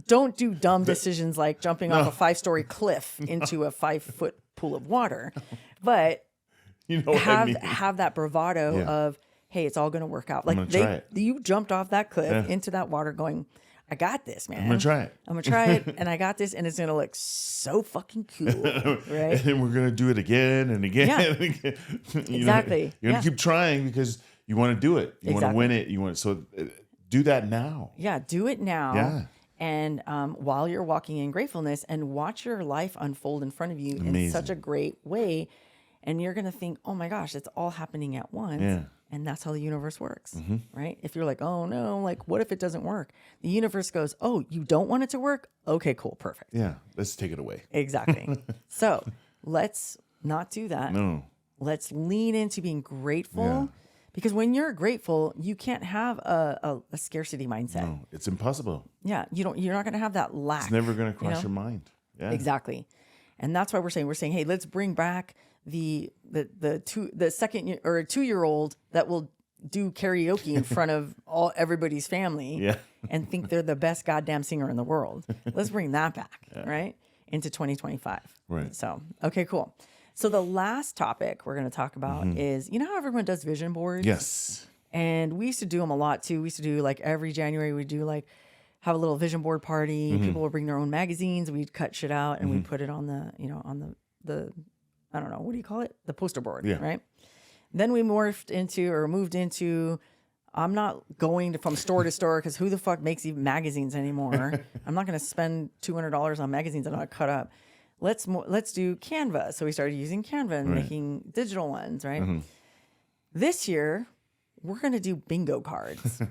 don't do dumb decisions like jumping off a 5-story cliff into a 5-foot pool of water. But You know what I mean? have that bravado of, hey, it's all going to work out. Like you jumped off that cliff into that water going, I got this, man. I'm going to try it. I'm going to try it, and I got this, and it's going to look so fucking cool, right? And then we're going to do it again and again and again. Exactly. You're going to keep trying because you want to do it. You want to win it. You want so do that now. Yeah, do it now. Yeah. And while you're walking in gratefulness, and watch your life unfold in front of you in such a great way. And you're going to think, oh my gosh, it's all happening at once. Yeah. And that's how the universe works, right? If you're like, oh no, like what if it doesn't work? The universe goes, oh, you don't want it to work? Okay, cool, perfect. Yeah, let's take it away. Exactly. So let's not do that. No. Let's lean into being grateful. Yeah. Because when you're grateful, you can't have a scarcity mindset. No, it's impossible. Yeah, you're not going to have that lack. It's never going to cross your mind. Yeah. Exactly. And that's why we're saying, hey, let's bring back the 2-year-old that will do karaoke in front of everybody's family and think they're the best goddamn singer in the world. Let's bring that back, right? Into 2025. Right. So, okay, cool. So the last topic we're going to talk about is, how everyone does vision boards? Yes. And we used to do them a lot too. We used to do like every January, we'd do like have a little vision board party. People would bring their own magazines. We'd cut shit out and we'd put it on the, on the, I don't know, what do you call it? The poster board, right? Then we moved into, I'm not going from store to store because who the fuck makes even magazines anymore? I'm not going to spend $200 on magazines I'm not cut up. Let's do Canva. So we started using Canva and making digital ones, right? This year, we're going to do bingo cards.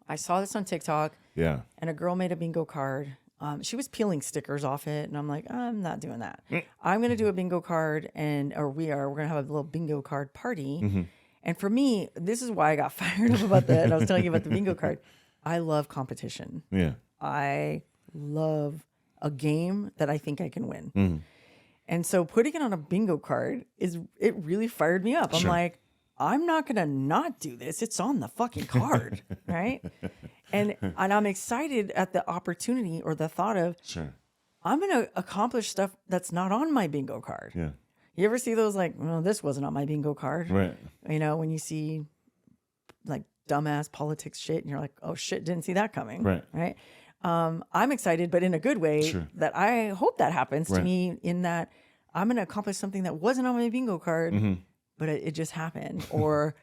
I saw this on TikTok. Yeah. And a girl made a bingo card. She was peeling stickers off it, and I'm like, I'm not doing that. I'm going to do a bingo card, we're going to have a little bingo card party. And for me, this is why I got fired up about that. And I was telling you about the bingo card. I love competition. Yeah. I love a game that I think I can win. And so putting it on a bingo card it really fired me up. I'm like, I'm not going to not do this. It's on the fucking card, right? And I'm excited at the opportunity or the thought of, I'm going to accomplish stuff that's not on my bingo card. Yeah. You ever see those like, well, this wasn't on my bingo card? Right. When you see like dumbass politics shit and you're like, oh shit, didn't see that coming. Right. Right. I'm excited, but in a good way. Sure. That I hope that happens to Right. me. In that I'm going to accomplish something that wasn't on my bingo card, Mm-hmm. but it just happened, or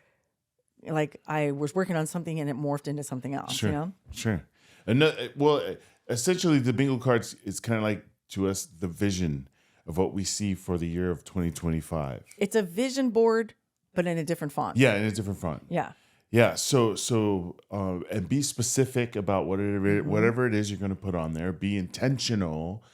like I was working on something and it morphed into something else. Sure. You know? Sure. And well, essentially, the bingo cards is kind of like to us the vision of what we see for the year of 2025. It's a vision board, but in a different font. Yeah, in a different font. Yeah. Yeah. So, and be specific about whatever it is you're going to put on there. Be intentional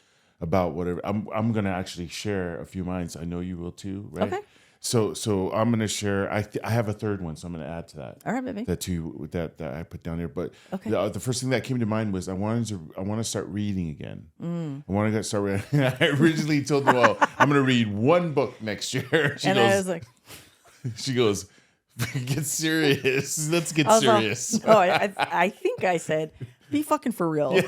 about whatever. I'm going to actually share a few of mine. I know you will too, right? Okay. So I'm going to share. I have a third one, so I'm going to add to that. All right, baby. That I put down here. But Okay. the first thing that came to mind was I want to start reading again. I want to start reading. I originally told Noelle I'm going to read one book next year. I was like, She goes, get serious. Let's get I was all- serious. I think I said, be fucking for real.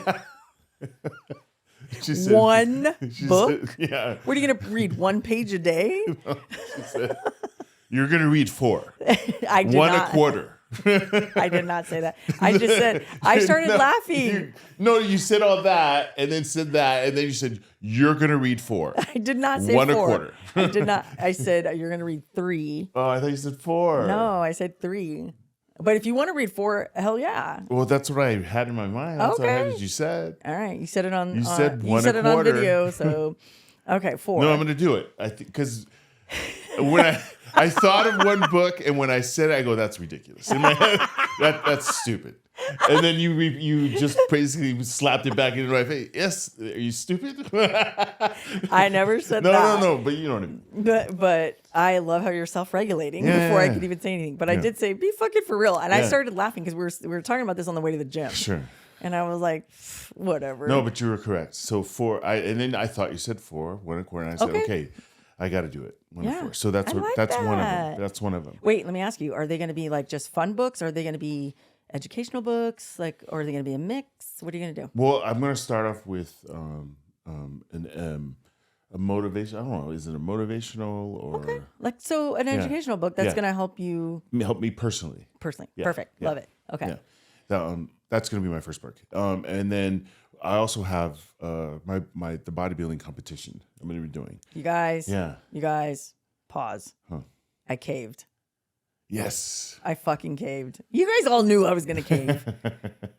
She said, One she book? said, yeah. What are you going to read? 1 page a day? She said, you're going to read 4. I did One not. a quarter. I did not say that. I just said, I started laughing. You said all that and then said that. And then you said, you're going to read 4. I did not say One a 4. quarter. I did not. I said, you're going to read 3. Oh, I thought you said 4. No, I said 3. But if you want to read 4, hell yeah. Well, that's what I had in my mind. That's what I had Okay. as you said. All right. You said it on, You said you one said a it on quarter. video. So, okay, 4. No, I'm going to do it. I think because when I thought of one book, and when I said it, I go, "That's ridiculous." In my head, that's stupid. And then you just basically slapped it back into my face. Yes, are you stupid? I never said No, that. no. But you know what I mean. But I love how you're self-regulating before I could even say anything. But I did say, be fucking for real. And I Yeah. started laughing because we were talking about this on the way to the gym. Sure. And I was like, whatever. No, but you were correct. So 4. And then I thought you said 4, 1 a quarter. And I said, okay, I got to do it. 1 a Yeah. 4. So that's I what. like That's one of that. them. That's one of them. Wait, let me ask you. Are they going to be like just fun books? Or are they going to be educational books? Like, or are they going to be a mix? What are you going to do? Well, I'm going to start off with a motivation. I don't know. Is it a motivational or Like, so an educational book that's Yeah. going to help you help me personally? personally. Yeah. Perfect. Yeah. Love it. Okay. Yeah. That's going to be my first book. And then I also have the bodybuilding competition I'm going to be doing. You guys, pause. Huh. I caved. Yes. I fucking caved. You guys all knew I was going to cave.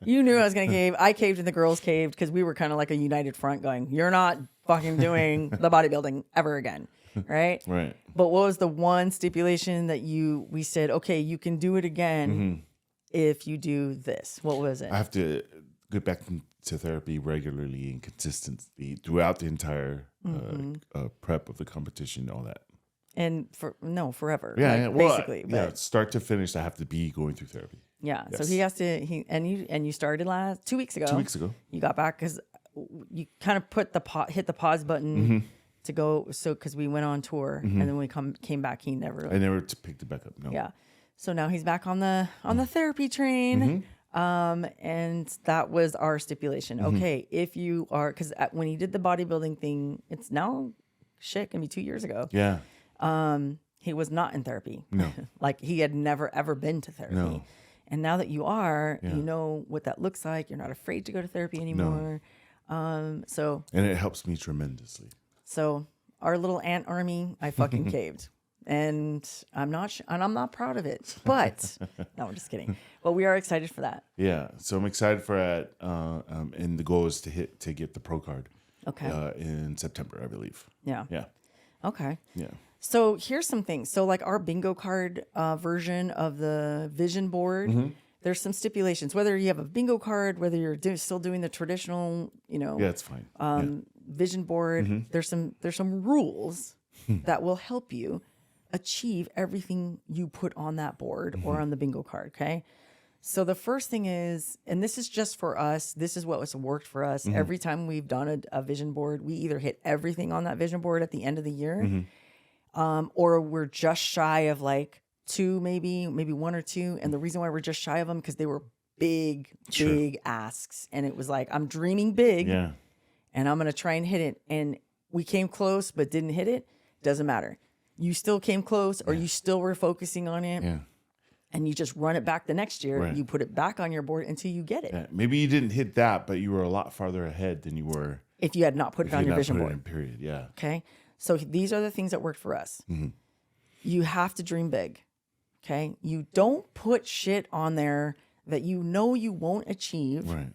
You knew I was going to cave. I caved and the girls caved because we were kind of like a united front going, you're not fucking doing the bodybuilding ever again. Right? Right. But what was the one stipulation that we said, okay, you can do it again if you do this? What was it? I have to get back to therapy regularly and consistently throughout the entire prep of the competition, all that. And forever. Yeah, like, yeah. Well, basically. But start to finish, I have to be going through therapy. yeah. So Yes. he has to, and you started 2 weeks ago. 2 weeks ago. You got back because you kind of hit the pause button to go. So, because we went on tour and then when we came back, he never. I never picked it back up. No. Yeah. So now he's back on the therapy train. And that was our stipulation. Okay. If you are, because when he did the bodybuilding thing, it's now gonna be 2 years ago. Yeah. He was not in therapy. No. Like he had never ever been to therapy. No. And now that you are, Yeah. you know what that looks like. You're not afraid to go to therapy anymore. So And it helps me tremendously. our little ant army, I fucking caved. And I'm not proud of it. But no, I'm just kidding. But we are excited for that. Yeah. So I'm excited for it. And the goal is to get the pro card. Okay. In September, I believe. Yeah. Yeah. Okay. Yeah. So here's some things. So like our bingo card version of the vision board, there's some stipulations. Whether you have a bingo card, whether you're still doing the traditional, Yeah, it's fine. vision board, there's some rules that will help you achieve everything you put on that board or on the bingo card. Okay. So the first thing is, and this is just for us, this is what has worked for us. Every time we've done a vision board, we either hit everything on that vision board at the end of the year, or we're just shy of like 2, maybe 1 or 2. And the reason why we're just shy of them, because they were big asks. And it was like, I'm dreaming big Yeah. and I'm going to try and hit it. And we came close, but didn't hit it. Doesn't matter. You still came close or you still were focusing on it. Yeah. and you just run it back the next year. Right. You put it back on your board until you get it. Yeah. Maybe you didn't hit that, but you were a lot farther ahead than you were If you had not put it on your vision board. Period. Yeah. Okay. So these are the things that worked for us. You have to dream big. Okay. You don't put shit on there that you know you won't achieve. Right.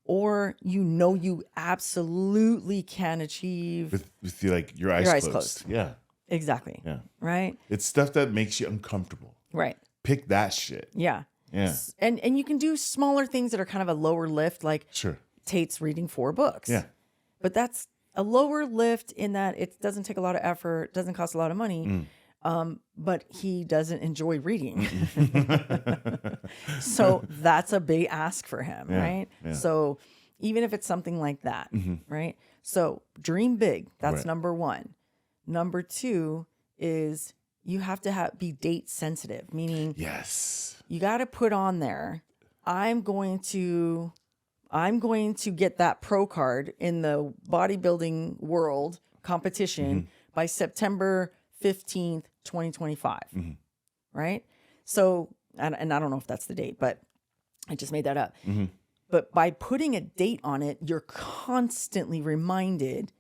Or you know you absolutely can achieve. With like your eyes closed. Yeah. Exactly. Yeah. Right? It's stuff that makes you uncomfortable. Right. Pick that shit. Yeah. Yeah. And you can do smaller things that are kind of a lower lift, like Sure. Tate's reading 4 books. Yeah. But that's a lower lift in that it doesn't take a lot of effort, doesn't cost a lot of money. But he doesn't enjoy reading. So that's a big ask for him, right? Yeah. So even if it's something like that, right? So dream big. That's Right. number 1. Number 2 is you have to be date sensitive, meaning Yes. you got to put on there, I'm going to get that pro card in the bodybuilding world competition by September 15th, 2025. Right? So, and I don't know if that's the date, but I just made that up. But by putting a date on it, you're constantly reminded,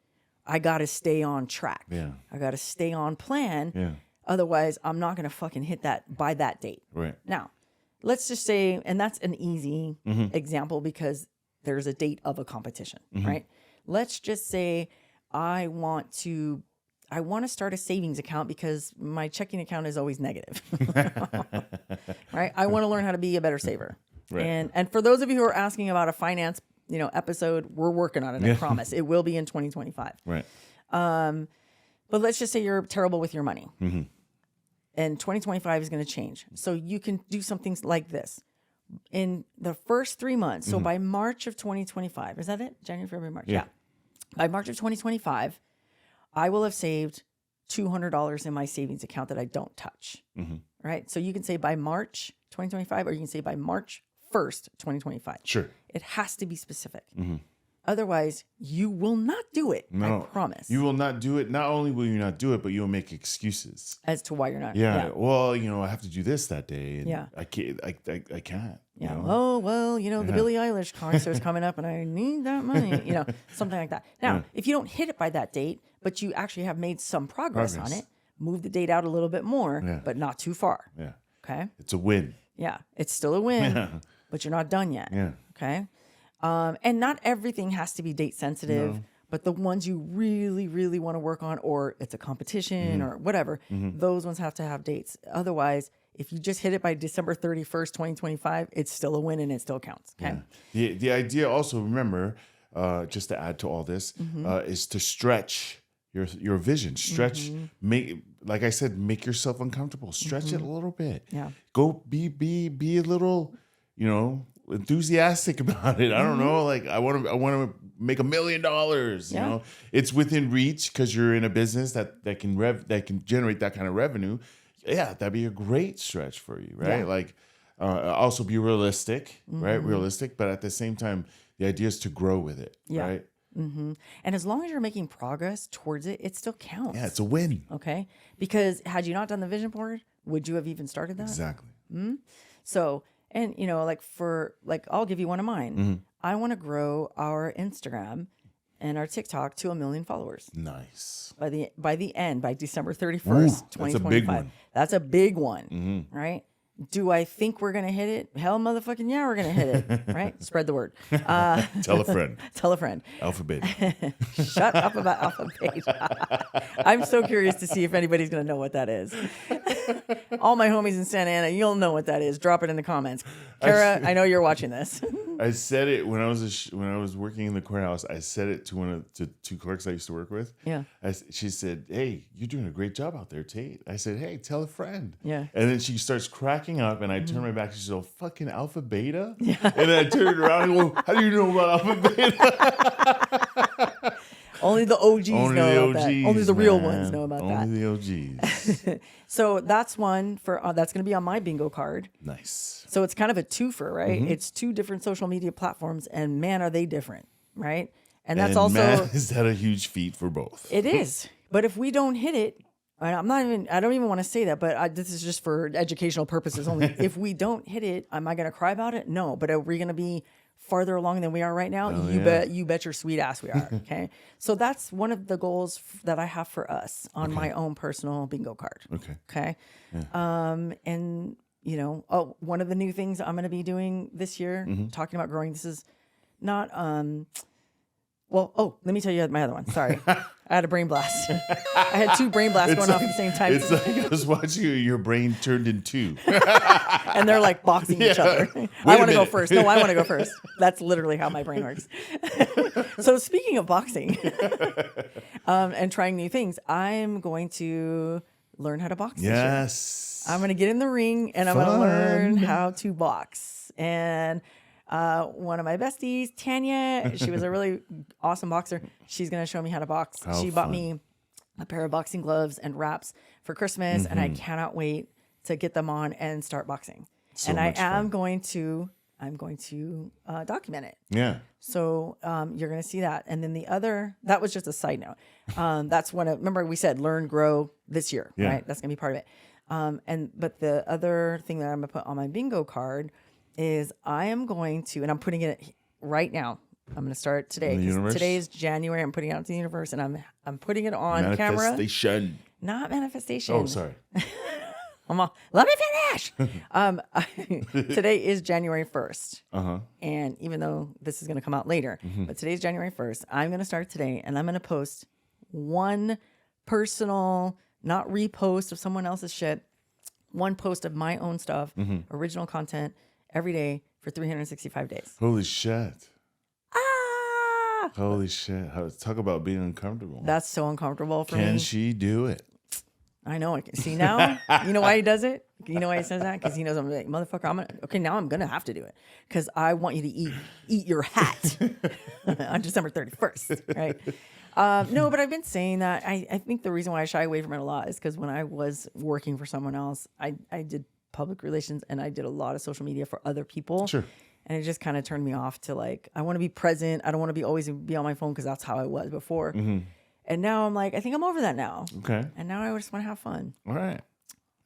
I got to stay on track. Yeah. I got to stay on plan. Yeah. Otherwise, I'm not going to fucking hit that by that date. Right. Now, let's just say, and that's an easy example because there's a date of a competition, right? Let's just say I want to start a savings account because my checking account is always negative, right? I want to learn how to be a better saver. Right. And for those of you who are asking about a finance, episode, we're working on it. I promise it will be in 2025. Right. But let's just say you're terrible with your money. And 2025 is going to change. So you can do something like this. In the first 3 months, so by March of 2025, is that it? January, February, March? Yeah. By March of 2025, I will have saved $200 in my savings account that I don't touch. Right? So you can say by March 2025, or you can say by March 1st, 2025. Sure. It has to be specific. Otherwise, you will not do it. No, I promise. You will not do it. Not only will you not do it, but you'll make excuses As to why you're not. Yeah. Well, I have to do this that day. And Yeah. I can't. I can't. Yeah. Oh, well, the Billie Eilish concert's coming up and I need that money. Something like that. Now, if you don't hit it by that date, but you actually have made some progress on it, move the date out a little bit more, but not too far. Yeah. Okay. It's a win. Yeah. It's still a win, but you're not done yet. Yeah. Okay. And not everything has to be date sensitive, but the ones you really, really want to work on, or it's a competition or whatever, those ones have to have dates. Otherwise, if you just hit it by December 31st, 2025, it's still a win and it still counts. Okay. Yeah. The idea also, remember, just to add to all this, is to stretch your vision. Stretch, like I said, make yourself uncomfortable. Stretch it a little bit. Yeah. Go be a little, enthusiastic about it. I don't know. Like I want to make $1 million. It's within reach because you're in a business that can generate that kind of revenue. Yeah, that'd be a great stretch for you, right? Yeah. Like also be realistic, right? Realistic, but at the same time, the idea is to grow with it, right? And as long as you're making progress towards it, it still counts. Yeah, it's a win. Okay. Because had you not done the vision board, would you have even started that? Exactly. So, and I'll give you one of mine. I want to grow our Instagram and our TikTok to 1 million followers Nice. by December 31st, Ooh, 2025. that's a big one. That's a big one, right? Do I think we're going to hit it? Hell, motherfucking yeah, we're going to hit it, right? Spread the word. Tell a friend. Tell a friend. Alpha Beta. Shut up about Alpha Beta. I'm so curious to see if anybody's going to know what that is. All my homies in Santa Ana, you'll know what that is. Drop it in the comments. Kara, I know you're watching this. I said it when I was working in the courthouse. I said it to two clerks I used to work with. Yeah. She said, "Hey, you're doing a great job out there, Tate." I said, "Hey, tell a friend." Yeah. And then she starts cracking up, and I turn my back. She said, "Oh, fucking Alpha Beta." Yeah. And then I turned around and go, "How do you know about Alpha Beta?" Only the OGs know about that. Only the real ones know about that. Only the OGs. So that's one for that's going to be on my bingo card. Nice. So it's kind of a twofer, right? It's 2 different social media platforms, and man, are they different, right? And that's also is that a huge feat for both? it is. But if we don't hit it, I don't even want to say that, but this is just for educational purposes only. If we don't hit it, am I going to cry about it? No. But are we going to be farther along than we are right now? You bet your sweet ass we are. Okay. So that's one of the goals that I have for us on my own personal bingo card. Okay. Yeah. And one of the new things I'm going to be doing this year, talking about growing, this is not, let me tell you my other one. Sorry. I had a brain blast. I had 2 brain blasts going off at the same time. It's like I was watching your brain turned in 2. And they're like boxing each other. I want to go first. No, I want to go first. That's literally how my brain works. So speaking of boxing and trying new things, I'm going to learn how to box. Yes. I'm going to get in the ring and I'm going to learn how to box. And one of my besties, Tanya, she was a really awesome boxer. She's going to show me how to box. She bought me a pair of boxing gloves and wraps for Christmas, and I cannot wait to get them on and start boxing. So and I'm going to document it. Yeah. So you're going to see that. And then that was just a side note. That's remember we said learn, grow this year, right? That's going to be part of it. But the other thing that I'm going to put on my bingo card is I am going to, and I'm putting it right now. I'm going to start today. Today is January. I'm putting it out to the universe, and I'm putting it on camera. Manifestation. Not manifestation. Oh, sorry. Let me finish. Today is January 1st. And even though this is going to come out later, but today's January 1st, I'm going to start today, and I'm going to post one personal, not repost of someone else's shit, one post of my own stuff, original content, every day for 365 days. Holy shit. Holy shit. Talk about being uncomfortable. That's so uncomfortable for me. Can she do it? I know. I can see now. You know why he does it? You know why he says that? Because he knows I'm like, motherfucker, now I'm going to have to do it. Because I want you to eat your hat on December 31st, right? No, but I've been saying that. I think the reason why I shy away from it a lot is because when I was working for someone else, I did public relations and I did a lot of social media for other people. Sure. And it just kind of turned me off to I want to be present. I don't want to always be on my phone because that's how I was before. And now I'm like, I think I'm over that now. Okay. And now I just want to have fun. All right.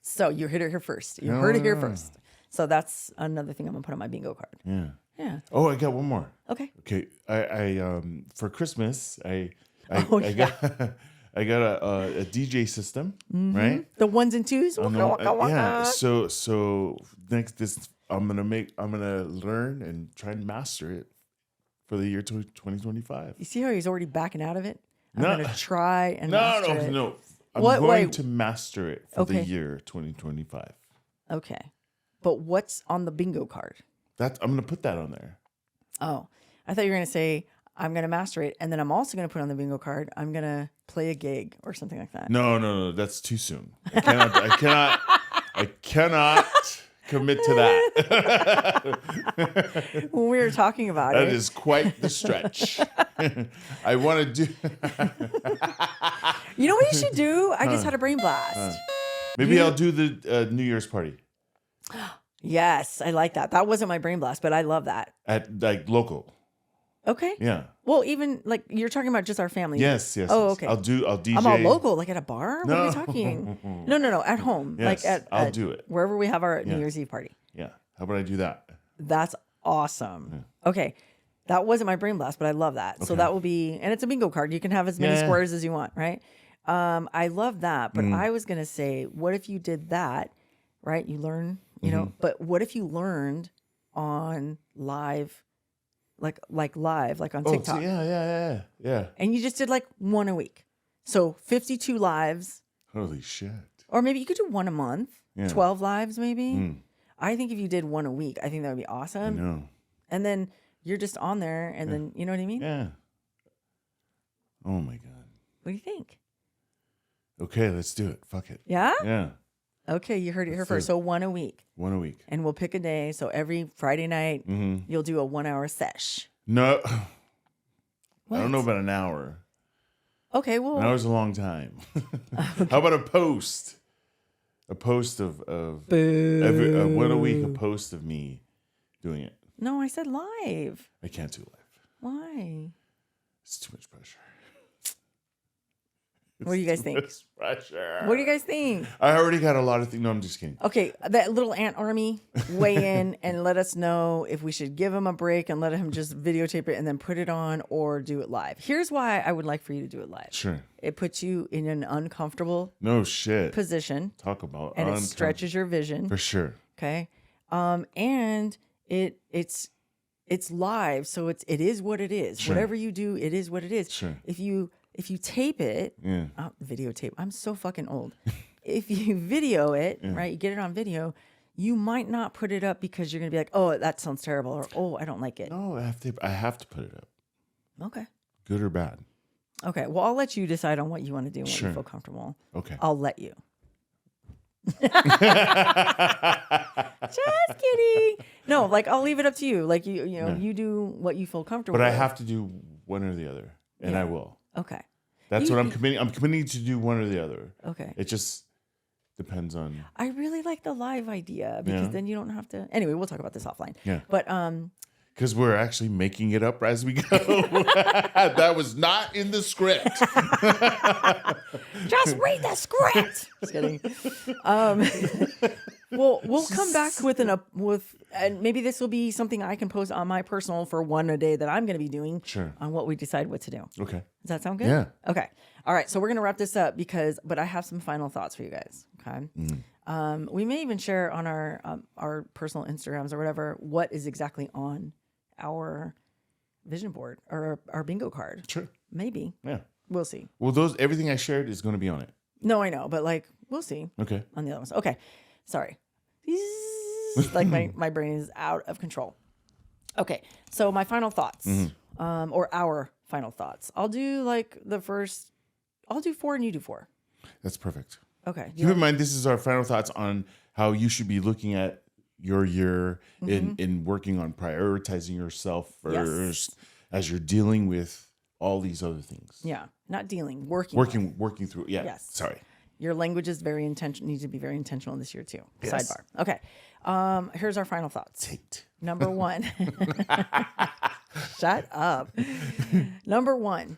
So you heard it here first. You heard it here first. So that's another thing I'm gonna put on my bingo card. Yeah. Yeah. Oh, I got one more. Okay. Okay. I for Christmas I got I got a DJ system, right? The 1s and 2s. Yeah. So next I'm gonna learn and try and master it for the year 2025. You see how he's already backing out of it? I'm gonna try and master it. No. I'm going to master it for the year 2025. Okay. But what's on the bingo card? I'm gonna put that on there. Oh, I thought you were gonna say I'm gonna master it, and then I'm also gonna put on the bingo card. I'm gonna play a gig or something like that. No. That's too soon. I cannot commit to that. When we were talking about that is quite the stretch. I want to do. You know what you should do? I just had a brain blast. Maybe I'll do the New Year's party. Yes, I like that. That wasn't my brain blast, but I love that. At local. Okay. Yeah. Well, even you're talking about just our family. Yes. Oh, okay. I'll DJ. I'm all local, like at a bar. No. What are we talking? No. At home. Yes, I'll do it wherever we have our New Year's Eve party. Yeah. How about I do that? That's awesome. Yeah. Okay. That wasn't my brain blast, but I love that. Okay. So that will be, and it's a bingo card. You can have as many squares as you want, right? I love that. But I was gonna say, what if you did that? Right? You learn, But what if you learned on live? Like live, like on TikTok. Yeah. And you just did one a week. So 52 lives. Holy shit. Or maybe you could do one a month. 12 lives maybe. I think if you did one a week, I think that would be awesome. I know. And then you're just on there and then, you know what I mean? Yeah. Oh my God. What do you think? Okay, let's do it. Fuck it. Yeah? Yeah. Okay, you heard it here first. So one a week. One a week. And we'll pick a day. So every Friday night, you'll do a 1 hour sesh. No. What? I don't know about an hour. Okay, well. An hour's a long time. How about a post? A post of every 1 a week, a post of me doing it. No, I said live. I can't do live. Why? It's too much pressure. What do you guys think? This pressure. What do you guys think? I already got a lot of things. No, I'm just kidding. Okay, that little ant army, weigh in and let us know if we should give him a break and let him just videotape it and then put it on or do it live. Here's why I would like for you to do it live. Sure. It puts you in an uncomfortable No shit. position. Talk about and it stretches your vision. For sure. Okay. And it's live, so it is what it is. Sure. Whatever you do, it is what it is. Sure. If you tape it, videotape. I'm so fucking old. If you video it, right, you get it on video, you might not put it up because you're gonna be like, oh, that sounds terrible, or oh, I don't like it. No, I have to put it up. Okay. Good or bad. Okay. Well, I'll let you decide on what you want to do and what Sure. you feel comfortable. Okay. I'll let you. Just kidding. No, like I'll leave it up to you. Like you do what you feel comfortable But I with. have to do one or the other, and I will. Okay. That's what I'm committing. I'm committing to do one or the other. Okay. It just depends on. I really like the live idea because then you don't have to. Anyway, we'll talk about this offline. Yeah. But Because we're actually making it up as we go. That was not in the script. just read the script. Just kidding. We'll come back with and maybe this will be something I can post on my personal for one a day that I'm going to be doing. Sure. On what we decide what to do. Okay. Does that sound good? Yeah. Okay. All right. So we're going to wrap this up but I have some final thoughts for you guys. Okay. We may even share on our personal Instagrams or whatever what is exactly on our vision board or our bingo card. Sure. Maybe. Yeah. We'll see. Well, everything I shared is going to be on it. No, I know, but like we'll see. Okay. On the other ones. Okay. Sorry. Like my brain is out of control. Okay. So my final thoughts. Or our final thoughts. I'll do 4 and you do 4. That's perfect. Okay. Keep in mind, this is our final thoughts on how you should be looking at your year in working on prioritizing yourself first as you're dealing with all these other things. Yeah. Not dealing, working through. Yeah. Yes. Sorry. Your language is needs to be very intentional this year too. Yes. Sidebar. Okay. Here's our final thoughts. Tate. Number 1. Shut up. Number 1.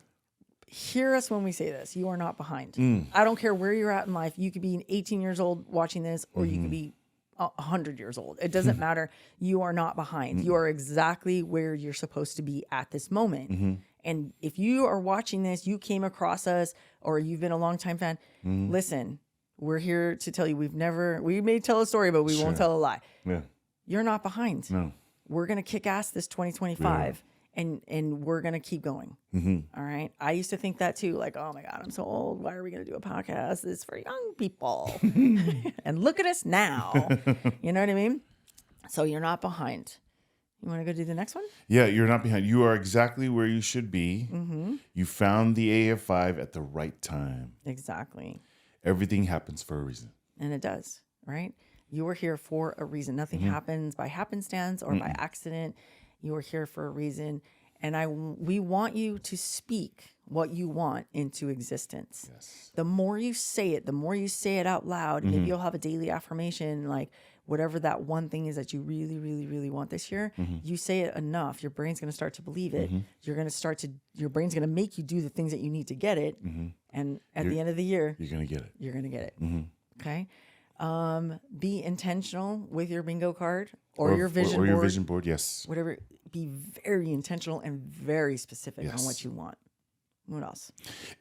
Hear us when we say this. You are not behind. I don't care where you're at in life. You could be 18 years old watching this, or you could be 100 years old. It doesn't matter. You are not behind. You are exactly where you're supposed to be at this moment. And if you are watching this, you came across us, or you've been a longtime fan, listen, we're here to tell you we may tell a story, but we won't tell a lie. Yeah. You're not behind. No. We're going to kick ass this 2025. And we're going to keep going. All right. I used to think that too. Like, oh my God, I'm so old. Why are we going to do a podcast? It's for young people. And look at us now. You know what I mean? So you're not behind. You want to go do the next one? Yeah, you're not behind. You are exactly where you should be. You found the AF5 at the right time. Exactly. Everything happens for a reason. And it does, right? You were here for a reason. Nothing happens by happenstance or by accident. You are here for a reason. And we want you to speak what you want into existence. Yes. The more you say it out loud, maybe you'll have a daily affirmation, like whatever that one thing is that you really, really, really want this year. You say it enough, your brain's going to start to believe it. Your brain's going to make you do the things that you need to get it. And at the end of the year, you're going to get it. You're going to get it. Okay. Be intentional with your bingo card or your vision board. Or your vision board, yes. Whatever. Be very intentional and very specific on what you want. What else?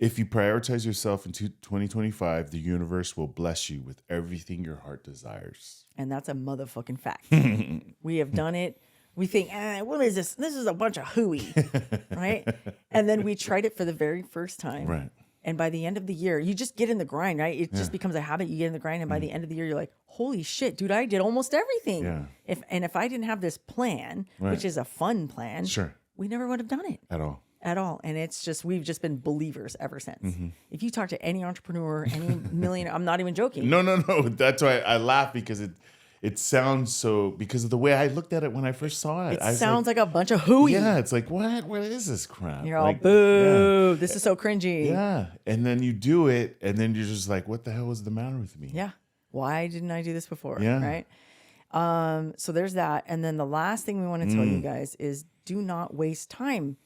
If you prioritize yourself in 2025, the universe will bless you with everything your heart desires. And that's a motherfucking fact. We have done it. We think, what is this? This is a bunch of hooey, right? And then we tried it for the very first time. Right. And by the end of the year, you just get in the grind, right? It just becomes a habit. You get in the grind, and by the end of the year, you're like, holy shit, dude, I did almost everything. Yeah. If I didn't have this plan, which is a fun plan, we never would have done it. At all. And it's just, we've just been believers ever since. If you talk to any entrepreneur, any millionaire, I'm not even joking. No. That's why I laugh, because it sounds so, because of the way I looked at it when I first saw it. It sounds like a bunch of hooey. Yeah, it's like, what is this crap? You're all, boo, this is so cringy. Yeah, and then you do it, and then you're just like, what the hell was the matter with me? Yeah, why didn't I do this before? Yeah. Right? So there's that. And then the last thing we want to tell you guys is do not waste time.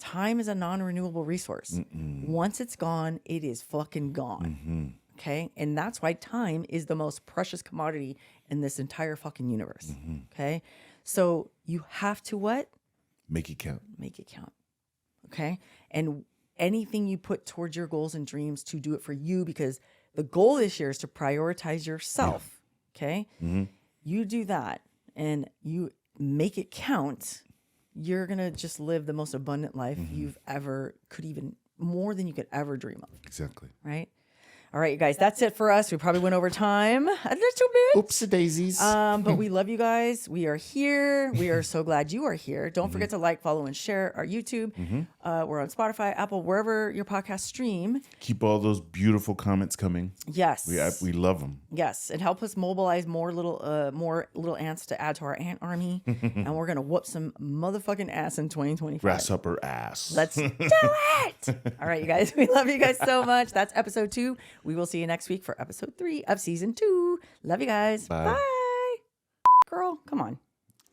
Time is a non-renewable resource. Once it's gone, it is fucking gone. Okay. And that's why time is the most precious commodity in this entire fucking universe. Okay. So you have to what? Make it count. Make it count. Okay. And anything you put towards your goals and dreams, to do it for you, because the goal this year is to prioritize yourself. Okay. You do that and you make it count. You're going to just live the most abundant life you've ever more than you could ever dream of. Exactly. Right. All right, you guys, that's it for us. We probably went over time a little bit. Oopsie daisies. But we love you guys. We are here. We are so glad you are here. Don't forget to like, follow, and share our YouTube. We're on Spotify, Apple, wherever your podcast stream. Keep all those beautiful comments coming. Yes. We love them. Yes. And help us mobilize more little ants to add to our ant army. And we're going to whoop some motherfucking ass in 2025. Grasshopper ass. Let's do it. All right, you guys. We love you guys so much. That's episode 2. We will see you next week for episode 3 of season 2. Love you guys. Bye. Girl, come on.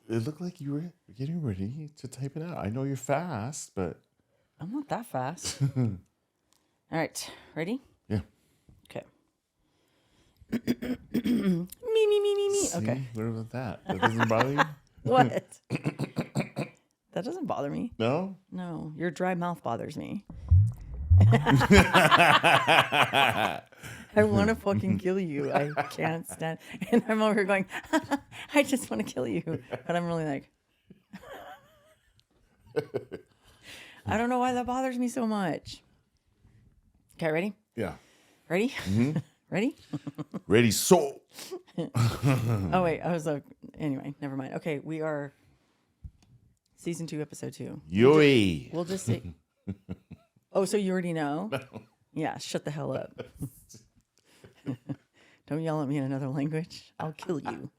It looked like you were getting ready to type it out. I know you're fast, but I'm not that fast. All right. Ready? yeah. Okay. Me. See? Okay. What about that? That doesn't bother you? What? That doesn't bother me. No? No. Your dry mouth bothers me. I want to fucking kill you. I can't stand. And I'm over here going, I just want to kill you. But I'm really like, I don't know why that bothers me so much. Okay, ready? Yeah. Ready? Ready? Ready, so. Oh, wait. I was like, anyway, never mind. Okay, we are season 2, episode 2. Yoey. We'll just say. Oh, so you already know? No. Yeah, shut the hell up. Don't yell at me in another language. I'll kill you.